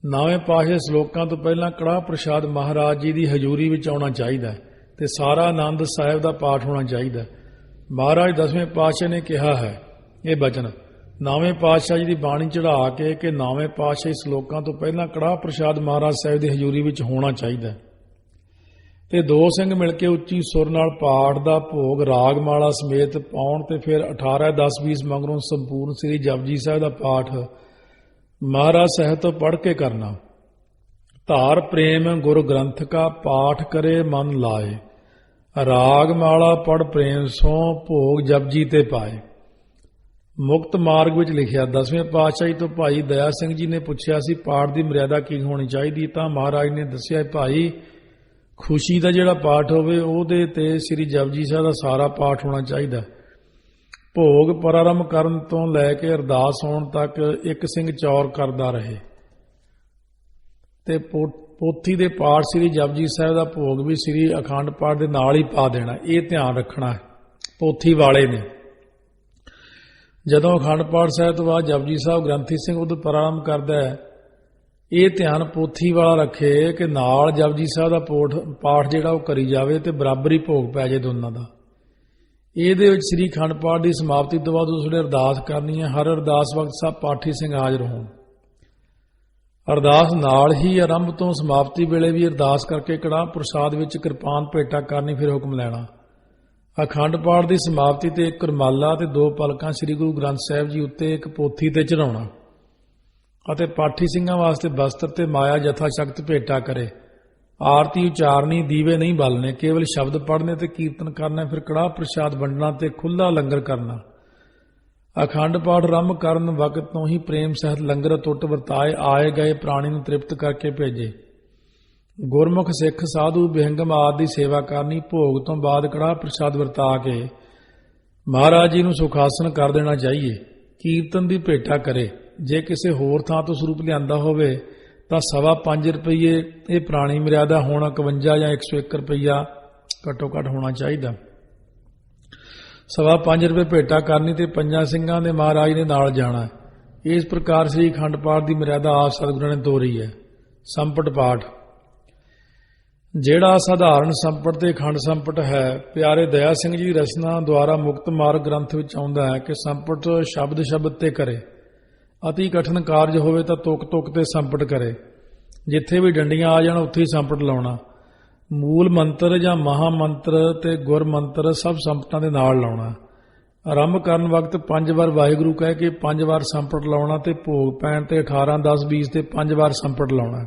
9ਵੇਂ ਪਾਤਸ਼ਾਹ ਸ਼ਲੋਕਾਂ ਤੋਂ ਪਹਿਲਾਂ ਕੜਾਹ ਪ੍ਰਸ਼ਾਦ ਮਹਾਰਾਜ ਜੀ ਦੀ ਹਜ਼ੂਰੀ ਵਿੱਚ ਆਉਣਾ ਚਾਹੀਦਾ ਹੈ ਤੇ ਸਾਰਾ ਆਨੰਦ ਸਾਹਿਬ ਦਾ ਪਾਠ ਹੋਣਾ ਚਾਹੀਦਾ ਹੈ। ਮਹਾਰਾਜ 10ਵੇਂ ਪਾਤਸ਼ਾਹ ਨੇ ਕਿਹਾ ਹੈ ਇਹ ਬਚਨ 9ਵੇਂ ਪਾਤਸ਼ਾਹ ਜੀ ਦੀ ਬਾਣੀ ਚੜ੍ਹਾ ਕੇ ਕਿ 9ਵੇਂ ਪਾਤਸ਼ਾਹੀ ਸ਼ਲੋਕਾਂ ਤੋਂ ਪਹਿਲਾਂ ਕੜਾਹ ਪ੍ਰਸ਼ਾਦ ਮਹਾਰਾਜ ਸਾਹਿਬ ਦੀ ਹਜ਼ੂਰੀ ਵਿੱਚ ਹੋਣਾ ਚਾਹੀਦਾ ਹੈ ਤੇ ਦੋ ਸਿੰਘ ਮਿਲ ਕੇ ਉੱਚੀ ਸੁਰ ਨਾਲ ਪਾਠ ਦਾ ਭੋਗ ਰਾਗਮਾਲਾ ਸਮੇਤ ਪਾਉਣ ਤੇ ਫਿਰ 18 10 20 ਮਗਰੋਂ ਸੰਪੂਰਨ ਸ੍ਰੀ ਜਪਜੀ ਸਾਹਿਬ ਦਾ ਪਾਠ ਮਹਾਰਾਜ ਸਾਹਿਬ ਤੋਂ ਪੜ੍ਹ ਕੇ ਕਰਨਾ। ਧਾਰ ਪ੍ਰੇਮ ਗੁਰ ਗ੍ਰੰਥ ਕਾ ਪਾਠ ਕਰੇ ਮਨ ਲਾਏ, ਰਾਗਮਾਲਾ ਪੜ੍ਹ ਪ੍ਰੇਮ ਸੋ ਭੋਗ ਜਪਜੀ ਤੇ ਪਾਏ। ਮੁਕਤ ਮਾਰਗ ਵਿੱਚ ਲਿਖਿਆ। 10ਵੇਂ ਪਾਤਸ਼ਾਹੀ ਤੋਂ ਭਾਈ ਦਇਆ ਸਿੰਘ ਜੀ ਨੇ ਪੁੱਛਿਆ ਸੀ ਪਾਠ ਦੀ ਮਰਿਆਦਾ ਕੀ ਹੋਣੀ ਚਾਹੀਦੀ, ਤਾਂ ਮਹਾਰਾਜ ਨੇ ਦੱਸਿਆ ਭਾਈ ਖੁਸ਼ੀ ਦਾ ਜਿਹੜਾ ਪਾਠ ਹੋਵੇ ਉਹਦੇ ਤੇ ਸ੍ਰੀ ਜਪਜੀ ਸਾਹਿਬ ਦਾ ਸਾਰਾ ਪਾਠ ਹੋਣਾ ਚਾਹੀਦਾ। ਭੋਗ ਪ੍ਰਾਰੰਭ ਕਰਨ ਤੋਂ ਲੈ ਕੇ ਅਰਦਾਸ ਹੋਣ ਤੱਕ ਇੱਕ ਸਿੰਘ ਚੌਰ ਕਰਦਾ ਰਹੇ ਤੇ ਪੋਥੀ ਦੇ ਪਾਠ ਸ੍ਰੀ ਜਪਜੀ ਸਾਹਿਬ ਦਾ ਭੋਗ ਵੀ ਸ੍ਰੀ ਅਖੰਡ ਪਾਠ ਦੇ ਨਾਲ ਹੀ ਪਾ ਦੇਣਾ। ਇਹ ਧਿਆਨ ਰੱਖਣਾ ਹੈ ਪੋਥੀ ਵਾਲੇ ਨੇ। ਜਦੋਂ ਅਖੰਡ ਪਾਠ ਸਾਹਿਬ ਤੋਂ ਬਾਅਦ ਜਪਜੀ ਸਾਹਿਬ ਗ੍ਰੰਥੀ ਸਿੰਘ ਉਦੋਂ ਪ੍ਰਾਰੰਭ ਕਰਦਾ ਹੈ, ਇਹ ਧਿਆਨ ਪੋਥੀ ਵਾਲਾ ਰੱਖੇ ਕਿ ਨਾਲ ਜਪਜੀ ਸਾਹਿਬ ਦਾ ਪਾਠ ਜਿਹੜਾ ਉਹ ਕਰੀ ਜਾਵੇ ਤੇ ਬਰਾਬਰੀ ਭੋਗ ਪੈ ਜਾਏ ਦੋਨਾਂ ਦਾ। ਇਹਦੇ ਵਿੱਚ ਸ੍ਰੀ ਅਖੰਡ ਪਾਠ ਦੀ ਸਮਾਪਤੀ ਤੋਂ ਬਾਅਦ ਉਸ ਵੇਲੇ ਅਰਦਾਸ ਕਰਨੀ ਹੈ। ਹਰ ਅਰਦਾਸ ਵਕਤ ਸਭ ਪਾਠੀ ਸਿੰਘ ਹਾਜ਼ਰ ਹੋਣ। ਅਰਦਾਸ ਨਾਲ ਹੀ ਆਰੰਭ ਤੋਂ ਸਮਾਪਤੀ ਵੇਲੇ ਵੀ ਅਰਦਾਸ ਕਰਕੇ ਕੜਾਹ ਪ੍ਰਸਾਦ ਵਿੱਚ ਕਿਰਪਾਨ ਭੇਟਾ ਕਰਨੀ, ਫਿਰ ਹੁਕਮ ਲੈਣਾ। ਅਖੰਡ ਪਾਠ ਦੀ ਸਮਾਪਤੀ ਤੇ ਇੱਕ ਰੁਮਾਲਾ ਤੇ 2 ਪਲਕਾਂ ਸ੍ਰੀ ਗੁਰੂ ਗ੍ਰੰਥ ਸਾਹਿਬ ਜੀ ਉੱਤੇ ਇੱਕ ਪੋਥੀ ਤੇ ਚੜਾਉਣਾ ਅਤੇ ਪਾਠੀ ਸਿੰਘਾਂ ਵਾਸਤੇ ਬਸਤਰ ਤੇ ਮਾਇਆ ਜਥਾ ਸ਼ਕਤ ਭੇਟਾ ਕਰੇ। ਆਰਤੀ ਉਚਾਰਨੀ, ਦੀਵੇ ਨਹੀਂ ਬਾਲਣੇ, ਕੇਵਲ ਸ਼ਬਦ ਪੜ੍ਹਨੇ ਤੇ ਕੀਰਤਨ ਕਰਨਾ, ਫਿਰ ਕੜਾਹ ਪ੍ਰਸ਼ਾਦ ਵੰਡਣਾ ਤੇ ਖੁੱਲ੍ਹਾ ਲੰਗਰ ਕਰਨਾ। ਅਖੰਡ ਪਾਠ ਆਰੰਭ ਕਰਨ ਵਕਤ ਤੋਂ ਹੀ ਪ੍ਰੇਮ ਸਹਿਤ ਲੰਗਰ ਟੁੱਟ ਵਰਤਾਏ, ਆਏ ਗਏ ਪ੍ਰਾਣੀ ਨੂੰ ਤ੍ਰਿਪਤ ਕਰਕੇ ਭੇਜੇ। ਗੁਰਮੁਖ ਸਿੱਖ ਸਾਧੂ ਬਿਹੰਗਮ ਆਦਿ ਦੀ ਸੇਵਾ ਕਰਨੀ। ਭੋਗ ਤੋਂ ਬਾਅਦ ਕੜਾਹ ਪ੍ਰਸ਼ਾਦ ਵਰਤਾ ਕੇ ਮਹਾਰਾਜ ਜੀ ਨੂੰ ਸੁਖਾਸਨ ਕਰ ਦੇਣਾ ਚਾਹੀਏ। ਕੀਰਤਨ ਦੀ ਭੇਟਾ ਕਰੇ। ਜੇ ਕਿਸੇ ਹੋਰ ਥਾਂ ਤੋਂ ਸਰੂਪ ਲਿਆਂਦਾ ਹੋਵੇ ਤਾਂ 5.25 ਰੁਪਏ ਇਹ ਪੁਰਾਣੀ ਮਰਿਆਦਾ ਹੋਣਾ, 51 ਜਾਂ 101 ਰੁਪਈਆ ਘੱਟੋ ਘੱਟ ਹੋਣਾ ਚਾਹੀਦਾ। 5.25 ਰੁਪਏ ਭੇਟਾ ਕਰਨੀ ਤੇ 5 ਸਿੰਘਾਂ ਦੇ ਮਹਾਰਾਜ ਨੇ ਨਾਲ ਜਾਣਾ। ਇਸ ਪ੍ਰਕਾਰ ਸ੍ਰੀ ਅਖੰਡ ਪਾਠ ਦੀ ਮਰਿਆਦਾ ਆਪ ਸਤਿਗੁਰਾਂ ਨੇ ਤੋਰੀ ਹੈ। ਸੰਪਟ ਪਾਠ, ਜਿਹੜਾ ਸਾਧਾਰਨ ਸੰਪਟ ਤੇ ਅਖੰਡ ਸੰਪਟ ਹੈ, ਪਿਆਰੇ ਦਇਆ ਸਿੰਘ ਜੀ ਦੀ ਰਚਨਾ ਦੁਆਰਾ ਮੁਕਤ ਮਾਰਗ ਗ੍ਰੰਥ ਵਿੱਚ ਆਉਂਦਾ ਹੈ ਕਿ ਸੰਪਟ ਸ਼ਬਦ ਸ਼ਬਦ ਤੇ ਕਰੇ। ਅਤੀ ਕਠਿਨ ਕਾਰਜ ਹੋਵੇ ਤਾਂ ਤੁਕ ਤੁਕ ਤੇ ਸੰਪਟ ਕਰੇ। ਜਿੱਥੇ ਵੀ ਡੰਡੀਆਂ ਆ ਜਾਣ ਉੱਥੇ ਹੀ ਸੰਪਟ ਲਾਉਣਾ। ਮੂਲ ਮੰਤਰ ਜਾਂ ਮਹਾ ਮੰਤਰ ਤੇ ਗੁਰ ਮੰਤਰ ਸਭ ਸੰਪਟਾਂ ਦੇ ਨਾਲ ਲਾਉਣਾ। ਆਰੰਭ ਕਰਨ ਵਕਤ 5 ਵਾਰ ਵਾਹਿਗੁਰੂ ਕਹਿ ਕੇ 5 ਵਾਰ ਸੰਪਟ ਲਾਉਣਾ ਤੇ ਭੋਗ ਪੈਣ ਤੇ 18 10 20 ਤੇ 5 ਵਾਰ ਸੰਪਟ ਲਾਉਣਾ।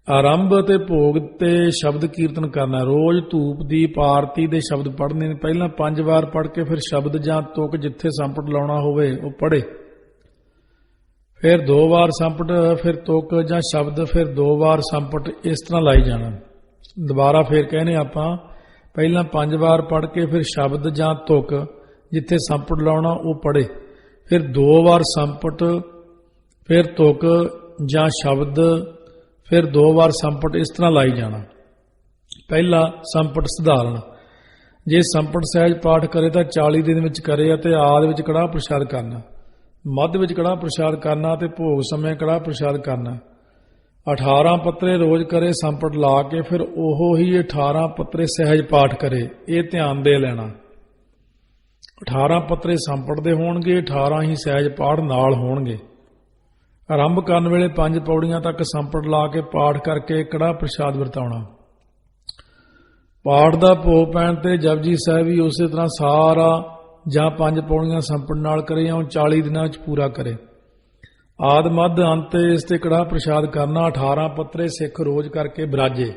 ਆਰੰਭ ਤੇ ਭੋਗ ਤੇ ਸ਼ਬਦ ਕੀਰਤਨ ਕਰਨਾ। ਰੋਜ਼ ਧੂਪ ਦੀਪ ਆਰਤੀ ਦੇ ਸ਼ਬਦ ਪੜ੍ਹਨੇ ਨੇ। ਪਹਿਲਾਂ 5 ਵਾਰ ਪੜ੍ਹ ਕੇ ਫਿਰ ਸ਼ਬਦ ਜਾਂ ਤੁਕ ਜਿੱਥੇ ਸੰਪਟ ਲਾਉਣਾ ਹੋਵੇ ਉਹ ਪੜ੍ਹੇ, ਫਿਰ 2 ਵਾਰ ਸੰਪਟ, ਫਿਰ ਤੁਕ ਜਾਂ ਸ਼ਬਦ, ਫਿਰ 2 ਵਾਰ ਸੰਪਟ, ਇਸ ਤਰ੍ਹਾਂ ਲਾਈ ਜਾਣਾ। ਦੁਬਾਰਾ ਫਿਰ ਕਹਿੰਦੇ ਆਪਾਂ ਪਹਿਲਾਂ 5 ਵਾਰ ਪੜ੍ਹ ਕੇ ਫਿਰ ਸ਼ਬਦ ਜਾਂ ਤੁਕ ਜਿੱਥੇ ਸੰਪਟ ਲਾਉਣਾ ਉਹ ਪੜ੍ਹੇ, ਫਿਰ 2 ਵਾਰ ਸੰਪਟ, ਫਿਰ ਤੁਕ ਜਾਂ ਸ਼ਬਦ, ਫਿਰ 2 ਵਾਰ ਸੰਪਟ, ਇਸ ਤਰ੍ਹਾਂ ਲਾਈ ਜਾਣਾ। ਪਹਿਲਾ ਸੰਪਟ ਸਧਾਰਨ। ਜੇ ਸੰਪਟ ਸਹਿਜ ਪਾਠ ਕਰੇ ਤਾਂ 40 ਦਿਨ ਵਿੱਚ ਕਰੇ ਅਤੇ ਆਦ ਵਿੱਚ ਕੜਾਹ ਪ੍ਰਸ਼ਾਦ ਕਰਨਾ, ਮੱਧ ਵਿੱਚ ਕੜਾਹ ਪ੍ਰਸ਼ਾਦ ਕਰਨਾ ਤੇ ਭੋਗ ਸਮੇਂ ਕੜਾਹ ਪ੍ਰਸ਼ਾਦ ਕਰਨਾ। 18 ਪੱਤਰੇ ਰੋਜ਼ ਕਰੇ ਸੰਪਟ ਲਾ ਕੇ, ਫਿਰ ਉਹ ਹੀ 18 ਪੱਤਰੇ ਸਹਿਜ ਪਾਠ ਕਰੇ। ਇਹ ਧਿਆਨ ਦੇ ਲੈਣਾ। 18 ਪੱਤਰੇ ਸੰਪਟ ਦੇ ਹੋਣਗੇ, 18 ਹੀ ਸਹਿਜ ਪਾਠ ਨਾਲ ਹੋਣਗੇ। ਆਰੰਭ ਕਰਨ ਵੇਲੇ 5 ਪੌੜੀਆਂ ਤੱਕ ਸੰਪਟ ਲਾ ਕੇ ਪਾਠ ਕਰਕੇ ਕੜਾਹ ਪ੍ਰਸ਼ਾਦ ਵਰਤਾਉਣਾ। ਪਾਠ ਦਾ ਭੋਗ ਪੈਣ ਤੇ ਜਪਜੀ ਸਾਹਿਬ ਵੀ ਉਸੇ ਤਰ੍ਹਾਂ ਸਾਰਾ ਜਾਂ 5 ਪੌੜੀਆਂ ਸੰਪਟ ਨਾਲ ਕਰੇ ਜਾਂ 40 ਦਿਨਾਂ ਵਿੱਚ ਪੂਰਾ ਕਰੇ। ਆਦ ਮੱਧ ਅੰਤ ਇਸ ਤੇ ਕੜਾਹ ਪ੍ਰਸ਼ਾਦ ਕਰਨਾ। 18 ਪੱਤਰੇ ਸਿੱਖ ਰੋਜ਼ ਕਰਕੇ ਬਿਰਾਜੇ।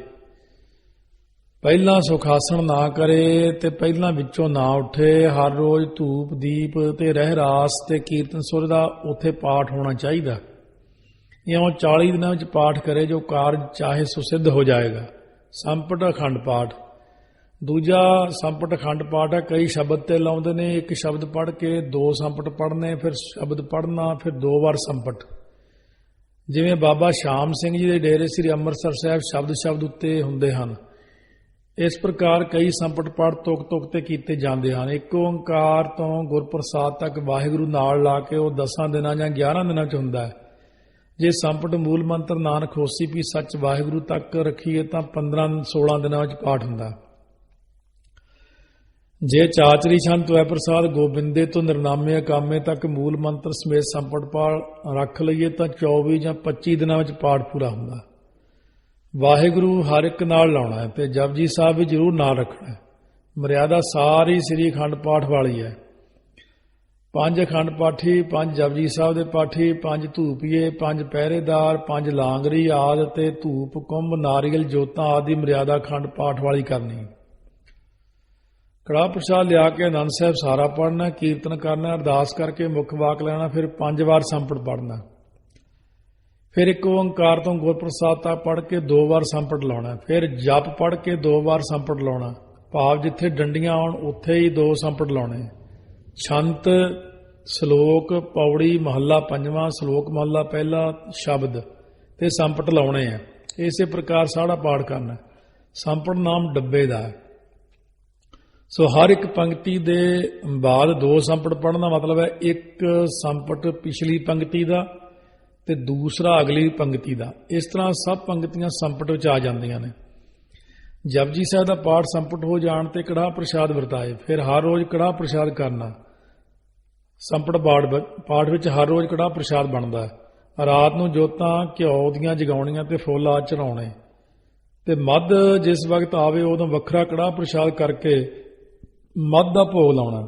ਪਹਿਲਾਂ ਸੁਖਾਸਣ ਨਾ ਕਰੇ ਤੇ ਪਹਿਲਾਂ ਵਿੱਚੋਂ ਨਾ ਉੱਠੇ। ਹਰ ਰੋਜ਼ ਧੂਪ ਦੀਪ ਤੇ ਰਹਿਰਾਸ ਤੇ ਕੀਰਤਨ ਸੁਰ ਦਾ ਉੱਥੇ ਪਾਠ ਹੋਣਾ ਚਾਹੀਦਾ। ਇਉਂ 40 ਦਿਨਾਂ ਵਿੱਚ ਪਾਠ ਕਰੇ ਜੋ ਕਾਰਜ ਚਾਹੇ ਸੋ ਸਿੱਧ ਹੋ ਜਾਏਗਾ। ਸੰਪਟ ਅਖੰਡ ਪਾਠ। ਦੂਜਾ ਸੰਪਟ ਅਖੰਡ ਪਾਠ ਹੈ। ਕਈ ਸ਼ਬਦ ਤੇ ਲਾਉਂਦੇ ਨੇ, ਇੱਕ ਸ਼ਬਦ ਪੜ੍ਹ ਕੇ 2 ਸੰਪਟ ਪੜ੍ਹਨੇ, ਫਿਰ ਸ਼ਬਦ ਪੜ੍ਹਨਾ, ਫਿਰ 2 ਵਾਰ ਸੰਪਟ। ਜਿਵੇਂ ਬਾਬਾ ਸ਼ਾਮ ਸਿੰਘ ਜੀ ਦੇ ਡੇਰੇ ਸ੍ਰੀ ਅੰਮ੍ਰਿਤਸਰ ਸਾਹਿਬ ਸ਼ਬਦ ਉੱਤੇ ਹੁੰਦੇ ਹਨ, ਇਸ ਪ੍ਰਕਾਰ ਕਈ ਸੰਪਟ ਪੜ੍ਹ ਤੁਕ ਤੇ ਕੀਤੇ ਜਾਂਦੇ ਹਨ। ਇੱਕ ਓੰਕਾਰ ਤੋਂ ਗੁਰਪ੍ਰਸਾਦ ਤੱਕ ਵਾਹਿਗੁਰੂ ਨਾਲ ਲਾ ਕੇ ਉਹ 10 ਦਿਨਾਂ ਜਾਂ 11 ਦਿਨਾਂ 'ਚ ਹੁੰਦਾ ਹੈ। ਜੇ ਸੰਪਟ ਮੂਲ ਮੰਤਰ ਨਾਨਕ ਹੋਸੀ ਵੀ ਸੱਚ ਵਾਹਿਗੁਰੂ ਤੱਕ ਰੱਖੀਏ ਤਾਂ 15-16 ਦਿਨਾਂ ਵਿੱਚ ਪਾਠ ਹੁੰਦਾ। ਜੇ ਚਾਚਰੀ ਛੰਤ ਵੈ ਪ੍ਰਸਾਦ ਗੋਬਿੰਦੇ ਤੋਂ ਨਿਰਨਾਮੇ ਅਕਾਮੇ ਤੱਕ ਮੂਲ ਮੰਤਰ ਸਮੇਤ ਸੰਪਟ ਪਾਠ ਰੱਖ ਲਈਏ ਤਾਂ 24 ਜਾਂ 25 ਦਿਨਾਂ ਵਿੱਚ ਪਾਠ ਪੂਰਾ ਹੁੰਦਾ। ਵਾਹਿਗੁਰੂ ਹਰ ਇੱਕ ਨਾਲ ਲਾਉਣਾ ਹੈ ਤੇ ਜਪਜੀ ਸਾਹਿਬ ਵੀ ਜ਼ਰੂਰ ਨਾਲ ਰੱਖਣਾ ਹੈ। ਮਰਿਆਦਾ ਸਾਰੀ ਸ੍ਰੀ ਅਖੰਡ ਪਾਠ ਵਾਲੀ ਹੈ। 5 ਅਖੰਡ ਪਾਠੀ, 5 ਜਪਜੀ ਸਾਹਿਬ ਦੇ ਪਾਠੀ, 5 ਧੂਪੀਏ, 5 ਪਹਿਰੇਦਾਰ, 5 ਲਾਂਗਰੀ ਆਦਿ ਤੇ ਧੂਪ ਕੁੰਭ ਨਾਰੀਅਲ ਜੋਤਾਂ ਆਦਿ ਮਰਿਆਦਾ ਅਖੰਡ ਪਾਠ ਵਾਲੀ ਕਰਨੀ। ਕੜਾਹ ਪ੍ਰਸ਼ਾਦ ਲਿਆ ਕੇ ਆਨੰਦ ਸਾਹਿਬ ਸਾਰਾ ਪੜ੍ਹਨਾ, ਕੀਰਤਨ ਕਰਨਾ, ਅਰਦਾਸ ਕਰਕੇ ਮੁੱਖ ਵਾਕ ਲੈਣਾ, ਫਿਰ 5 ਵਾਰ ਸੰਪਟ ਪੜ੍ਹਨਾ। ਫਿਰ ਇੱਕ ਓੰਕਾਰ ਤੋਂ ਗੁਰਪ੍ਰਸਾਦ ਤੱਕ ਪੜ੍ਹ ਕੇ 2 ਵਾਰ ਸੰਪਟ ਲਾਉਣਾ। ਫਿਰ ਜਪ ਪੜ੍ਹ ਕੇ 2 ਵਾਰ ਸੰਪਟ ਲਾਉਣਾ, ਭਾਵ ਜਿੱਥੇ ਡੰਡੀਆਂ ਆਉਣ ਉੱਥੇ ਹੀ 2 ਸੰਪਟ ਲਾਉਣੇ। ਛੰਤ, ਸ਼ਲੋਕ, ਪੌੜੀ, ਮਹੱਲਾ 5ਵਾਂ, ਸ਼ਲੋਕ ਮਹੱਲਾ ਪਹਿਲਾ, ਸ਼ਬਦ ਤੇ ਸੰਪਟ ਲਾਉਣੇ ਆ। ਇਸੇ ਪ੍ਰਕਾਰ ਸਾਰਾ ਪਾਠ ਕਰਨਾ। ਸੰਪਟ ਨਾਮ ਡੱਬੇ ਦਾ ਹੈ। ਸੋ ਹਰ ਇੱਕ ਪੰਕਤੀ ਦੇ ਬਾਅਦ 2 ਸੰਪਟ ਪੜ੍ਹਨ ਦਾ ਮਤਲਬ ਹੈ ਇੱਕ ਸੰਪਟ ਪਿਛਲੀ ਪੰਕਤੀ ਦਾ ਤੇ ਦੂਸਰਾ ਅਗਲੀ ਪੰਕਤੀ ਦਾ। ਇਸ ਤਰ੍ਹਾਂ ਸਭ ਪੰਕਤੀਆਂ ਸੰਪਟ ਵਿੱਚ ਆ ਜਾਂਦੀਆਂ ਨੇ। ਜਪਜੀ ਸਾਹਿਬ ਦਾ ਪਾਠ ਸੰਪਟ ਹੋ ਜਾਣ ਤੇ ਕੜਾਹ ਪ੍ਰਸ਼ਾਦ ਵਰਤਾਏ। ਫਿਰ ਹਰ ਰੋਜ਼ ਕੜਾਹ ਪ੍ਰਸ਼ਾਦ ਕਰਨਾ। ਸੰਪਟ ਪਾਠ ਵਿੱਚ ਹਰ ਰੋਜ਼ ਕੜਾਹ ਪ੍ਰਸ਼ਾਦ ਬਣਦਾ ਹੈ। ਰਾਤ ਨੂੰ ਜੋਤਾਂ ਘਿਓ ਦੀਆਂ ਜਗਾਉਣੀਆਂ ਤੇ ਫੁੱਲ ਆਦਿ ਚੜਾਉਣੇ ਤੇ ਮੱਧ ਜਿਸ ਵਕਤ ਆਵੇ ਉਦੋਂ ਵੱਖਰਾ ਕੜਾਹ ਪ੍ਰਸ਼ਾਦ ਕਰਕੇ ਮੱਧ ਦਾ ਭੋਗ ਲਾਉਣਾ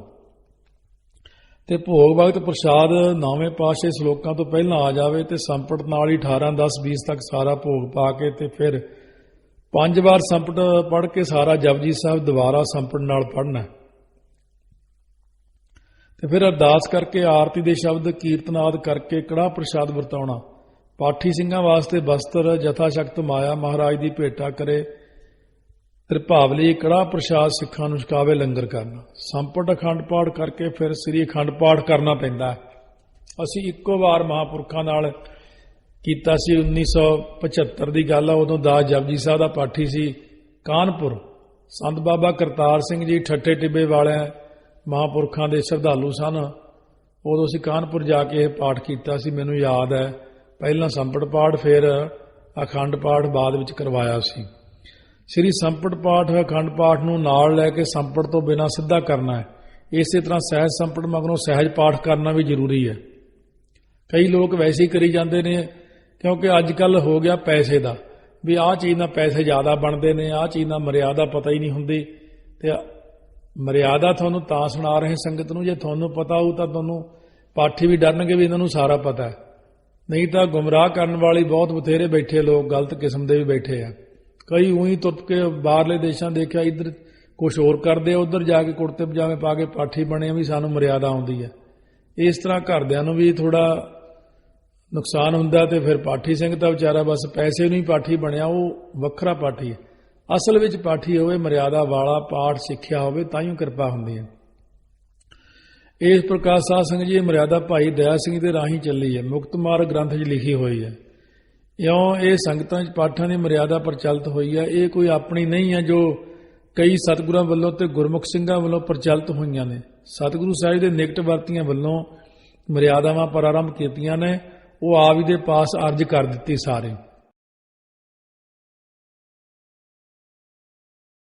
ਤੇ ਭੋਗ ਵਕਤ ਪ੍ਰਸ਼ਾਦ 9ਵੇਂ ਪਾਤਸ਼ਾਹੀ ਸ਼ਲੋਕਾਂ ਤੋਂ ਪਹਿਲਾਂ ਆ ਜਾਵੇ ਤੇ ਸੰਪਟ ਨਾਲ ਹੀ 18, 10, 20 ਤੱਕ ਸਾਰਾ ਭੋਗ ਪਾ ਕੇ ਤੇ ਫਿਰ 5 ਵਾਰ ਸੰਪਟ ਪੜ੍ਹ ਕੇ ਸਾਰਾ ਜਪਜੀ ਸਾਹਿਬ ਦੁਬਾਰਾ ਸੰਪਟ ਨਾਲ ਪੜ੍ਹਨਾ ਤੇ ਫਿਰ ਅਰਦਾਸ ਕਰਕੇ ਆਰਤੀ ਦੇ ਸ਼ਬਦ ਕੀਰਤਨ ਆਦਿ ਕਰਕੇ ਕੜਾਹ ਪ੍ਰਸ਼ਾਦ ਵਰਤਾਉਣਾ। ਪਾਠੀ ਸਿੰਘਾਂ ਵਾਸਤੇ ਬਸਤਰ ਜਥਾ ਸ਼ਕਤ ਮਾਇਆ ਮਹਾਰਾਜ ਦੀ ਭੇਟਾ ਕਰੇ। ਤ੍ਰਿਭਾਵਲੀ ਕੜਾਹ ਪ੍ਰਸ਼ਾਦ ਸਿੱਖਾਂ ਨੂੰ ਛਕਾਵੇ ਲੰਗਰ ਕਰਨਾ। ਸੰਪਟ ਅਖੰਡ ਪਾਠ ਕਰਕੇ ਫਿਰ ਸ੍ਰੀ ਅਖੰਡ ਪਾਠ ਕਰਨਾ ਪੈਂਦਾ। ਅਸੀਂ ਇੱਕੋ ਵਾਰ ਮਹਾਂਪੁਰਖਾਂ ਨਾਲ ਕੀਤਾ ਸੀ। 1975 ਦੀ ਗੱਲ ਆ। ਉਦੋਂ ਦਾਸ ਜਪਜੀ ਸਾਹਿਬ ਦਾ ਪਾਠੀ ਸੀ ਕਾਨਪੁਰ। ਸੰਤ ਬਾਬਾ ਕਰਤਾਰ ਸਿੰਘ ਜੀ ਠੱਠੇ ਟਿੱਬੇ ਵਾਲਿਆਂ ਮਹਾਂਪੁਰਖਾਂ ਦੇ ਸ਼ਰਧਾਲੂ ਸਨ। ਉਦੋਂ ਅਸੀਂ ਕਾਨਪੁਰ ਜਾ ਕੇ ਇਹ ਪਾਠ ਕੀਤਾ ਸੀ। ਮੈਨੂੰ ਯਾਦ ਹੈ ਪਹਿਲਾਂ ਸੰਪਟ ਪਾਠ ਫਿਰ ਅਖੰਡ ਪਾਠ ਬਾਅਦ ਵਿੱਚ ਕਰਵਾਇਆ ਸੀ। ਸ੍ਰੀ ਸੰਪਟ ਪਾਠ ਅਖੰਡ ਪਾਠ ਨੂੰ ਨਾਲ ਲੈ ਕੇ ਸੰਪਟ ਤੋਂ ਬਿਨਾਂ ਸਿੱਧਾ ਕਰਨਾ ਹੈ। ਇਸੇ ਤਰ੍ਹਾਂ ਸਹਿਜ ਸੰਪਟ ਮਗਰੋਂ ਸਹਿਜ ਪਾਠ ਕਰਨਾ ਵੀ ਜ਼ਰੂਰੀ ਹੈ। ਕਈ ਲੋਕ ਵੈਸੇ ਹੀ ਕਰੀ ਜਾਂਦੇ ਨੇ ਕਿਉਂਕਿ ਅੱਜ ਕੱਲ੍ਹ ਹੋ ਗਿਆ ਪੈਸੇ ਦਾ ਵੀ ਆਹ ਚੀਜ਼ ਨਾਲ ਪੈਸੇ ਜ਼ਿਆਦਾ ਬਣਦੇ ਨੇ, ਆਹ ਚੀਜ਼ ਨਾਲ ਮਰਿਆਦਾ ਪਤਾ ਹੀ ਨਹੀਂ ਹੁੰਦੀ। ਤੇ ਮਰਿਆਦਾ ਤੁਹਾਨੂੰ ਤਾਂ ਸੁਣਾ ਰਹੇ ਸੰਗਤ ਨੂੰ ਜੇ ਤੁਹਾਨੂੰ ਪਤਾ ਹੋਊ ਤਾਂ ਤੁਹਾਨੂੰ ਪਾਠੀ ਵੀ ਡਰਨਗੇ ਵੀ ਇਹਨਾਂ ਨੂੰ ਸਾਰਾ ਪਤਾ ਹੈ। ਨਹੀਂ ਤਾਂ ਗੁੰਮਰਾਹ ਕਰਨ ਵਾਲੀ ਬਹੁਤ ਬਥੇਰੇ ਬੈਠੇ ਲੋਕ ਗਲਤ ਕਿਸਮ ਦੇ ਵੀ ਬੈਠੇ ਆ। ਕਈ ਉਹੀ ਤੁਰ ਕੇ ਬਾਹਰਲੇ ਦੇਸ਼ਾਂ ਦੇਖਿਆ ਇੱਧਰ ਕੁਛ ਹੋਰ ਕਰਦੇ, ਉੱਧਰ ਜਾ ਕੇ ਕੁੜਤੇ ਪਜਾਮੇ ਪਾ ਕੇ ਪਾਠੀ ਬਣੇ ਵੀ ਸਾਨੂੰ ਮਰਿਆਦਾ ਆਉਂਦੀ ਹੈ। ਇਸ ਤਰ੍ਹਾਂ ਘਰਦਿਆਂ ਨੂੰ ਵੀ ਥੋੜਾ ਨੁਕਸਾਨ ਹੁੰਦਾ ਤੇ ਫਿਰ ਪਾਠੀ ਸਿੰਘ ਤਾਂ ਵਿਚਾਰਾ ਬਸ ਪੈਸੇ ਨੂੰ ਹੀ ਪਾਠੀ ਬਣਿਆ, ਉਹ ਵੱਖਰਾ ਪਾਠੀ ਹੈ। ਅਸਲ ਵਿੱਚ ਪਾਠੀ ਹੋਵੇ ਮਰਿਆਦਾ ਵਾਲਾ, ਪਾਠ ਸਿੱਖਿਆ ਹੋਵੇ ਤਾਂ ਹੀ ਕਿਰਪਾ ਹੁੰਦੀ ਹੈ। ਇਸ ਪ੍ਰਕਾਰ ਸਾਧ ਸੰਗਤ ਜੀ ਮਰਿਆਦਾ ਭਾਈ ਦਇਆ ਸਿੰਘ ਦੇ ਰਾਹੀਂ ਚੱਲੀ ਹੈ। ਮੁਕਤ ਮਾਰਗ ਗ੍ਰੰਥ 'ਚ ਲਿਖੀ ਹੋਈ ਹੈ। ਇਉਂ ਇਹ ਸੰਗਤਾਂ 'ਚ ਪਾਠਾਂ ਦੀ ਮਰਿਆਦਾ ਪ੍ਰਚਲਿਤ ਹੋਈ ਹੈ। ਇਹ ਕੋਈ ਆਪਣੀ ਨਹੀਂ ਹੈ ਜੋ ਕਈ ਸਤਿਗੁਰਾਂ ਵੱਲੋਂ ਤੇ ਗੁਰਮੁਖ ਸਿੰਘਾਂ ਵੱਲੋਂ ਪ੍ਰਚਲਿਤ ਹੋਈਆਂ ਨੇ। ਸਤਿਗੁਰੂ ਸਾਹਿਬ ਦੇ ਨਿਕਟ ਵਰਤੀਆਂ ਵੱਲੋਂ ਮਰਿਆਦਾਵਾਂ ਪ੍ਰਾਰੰਭ ਕੀਤੀਆਂ ਨੇ। ਉਹ ਆਪ ਹੀ ਦੇ ਪਾਸ ਅਰਜ਼ ਕਰ ਦਿੱਤੀ ਸਾਰੇ।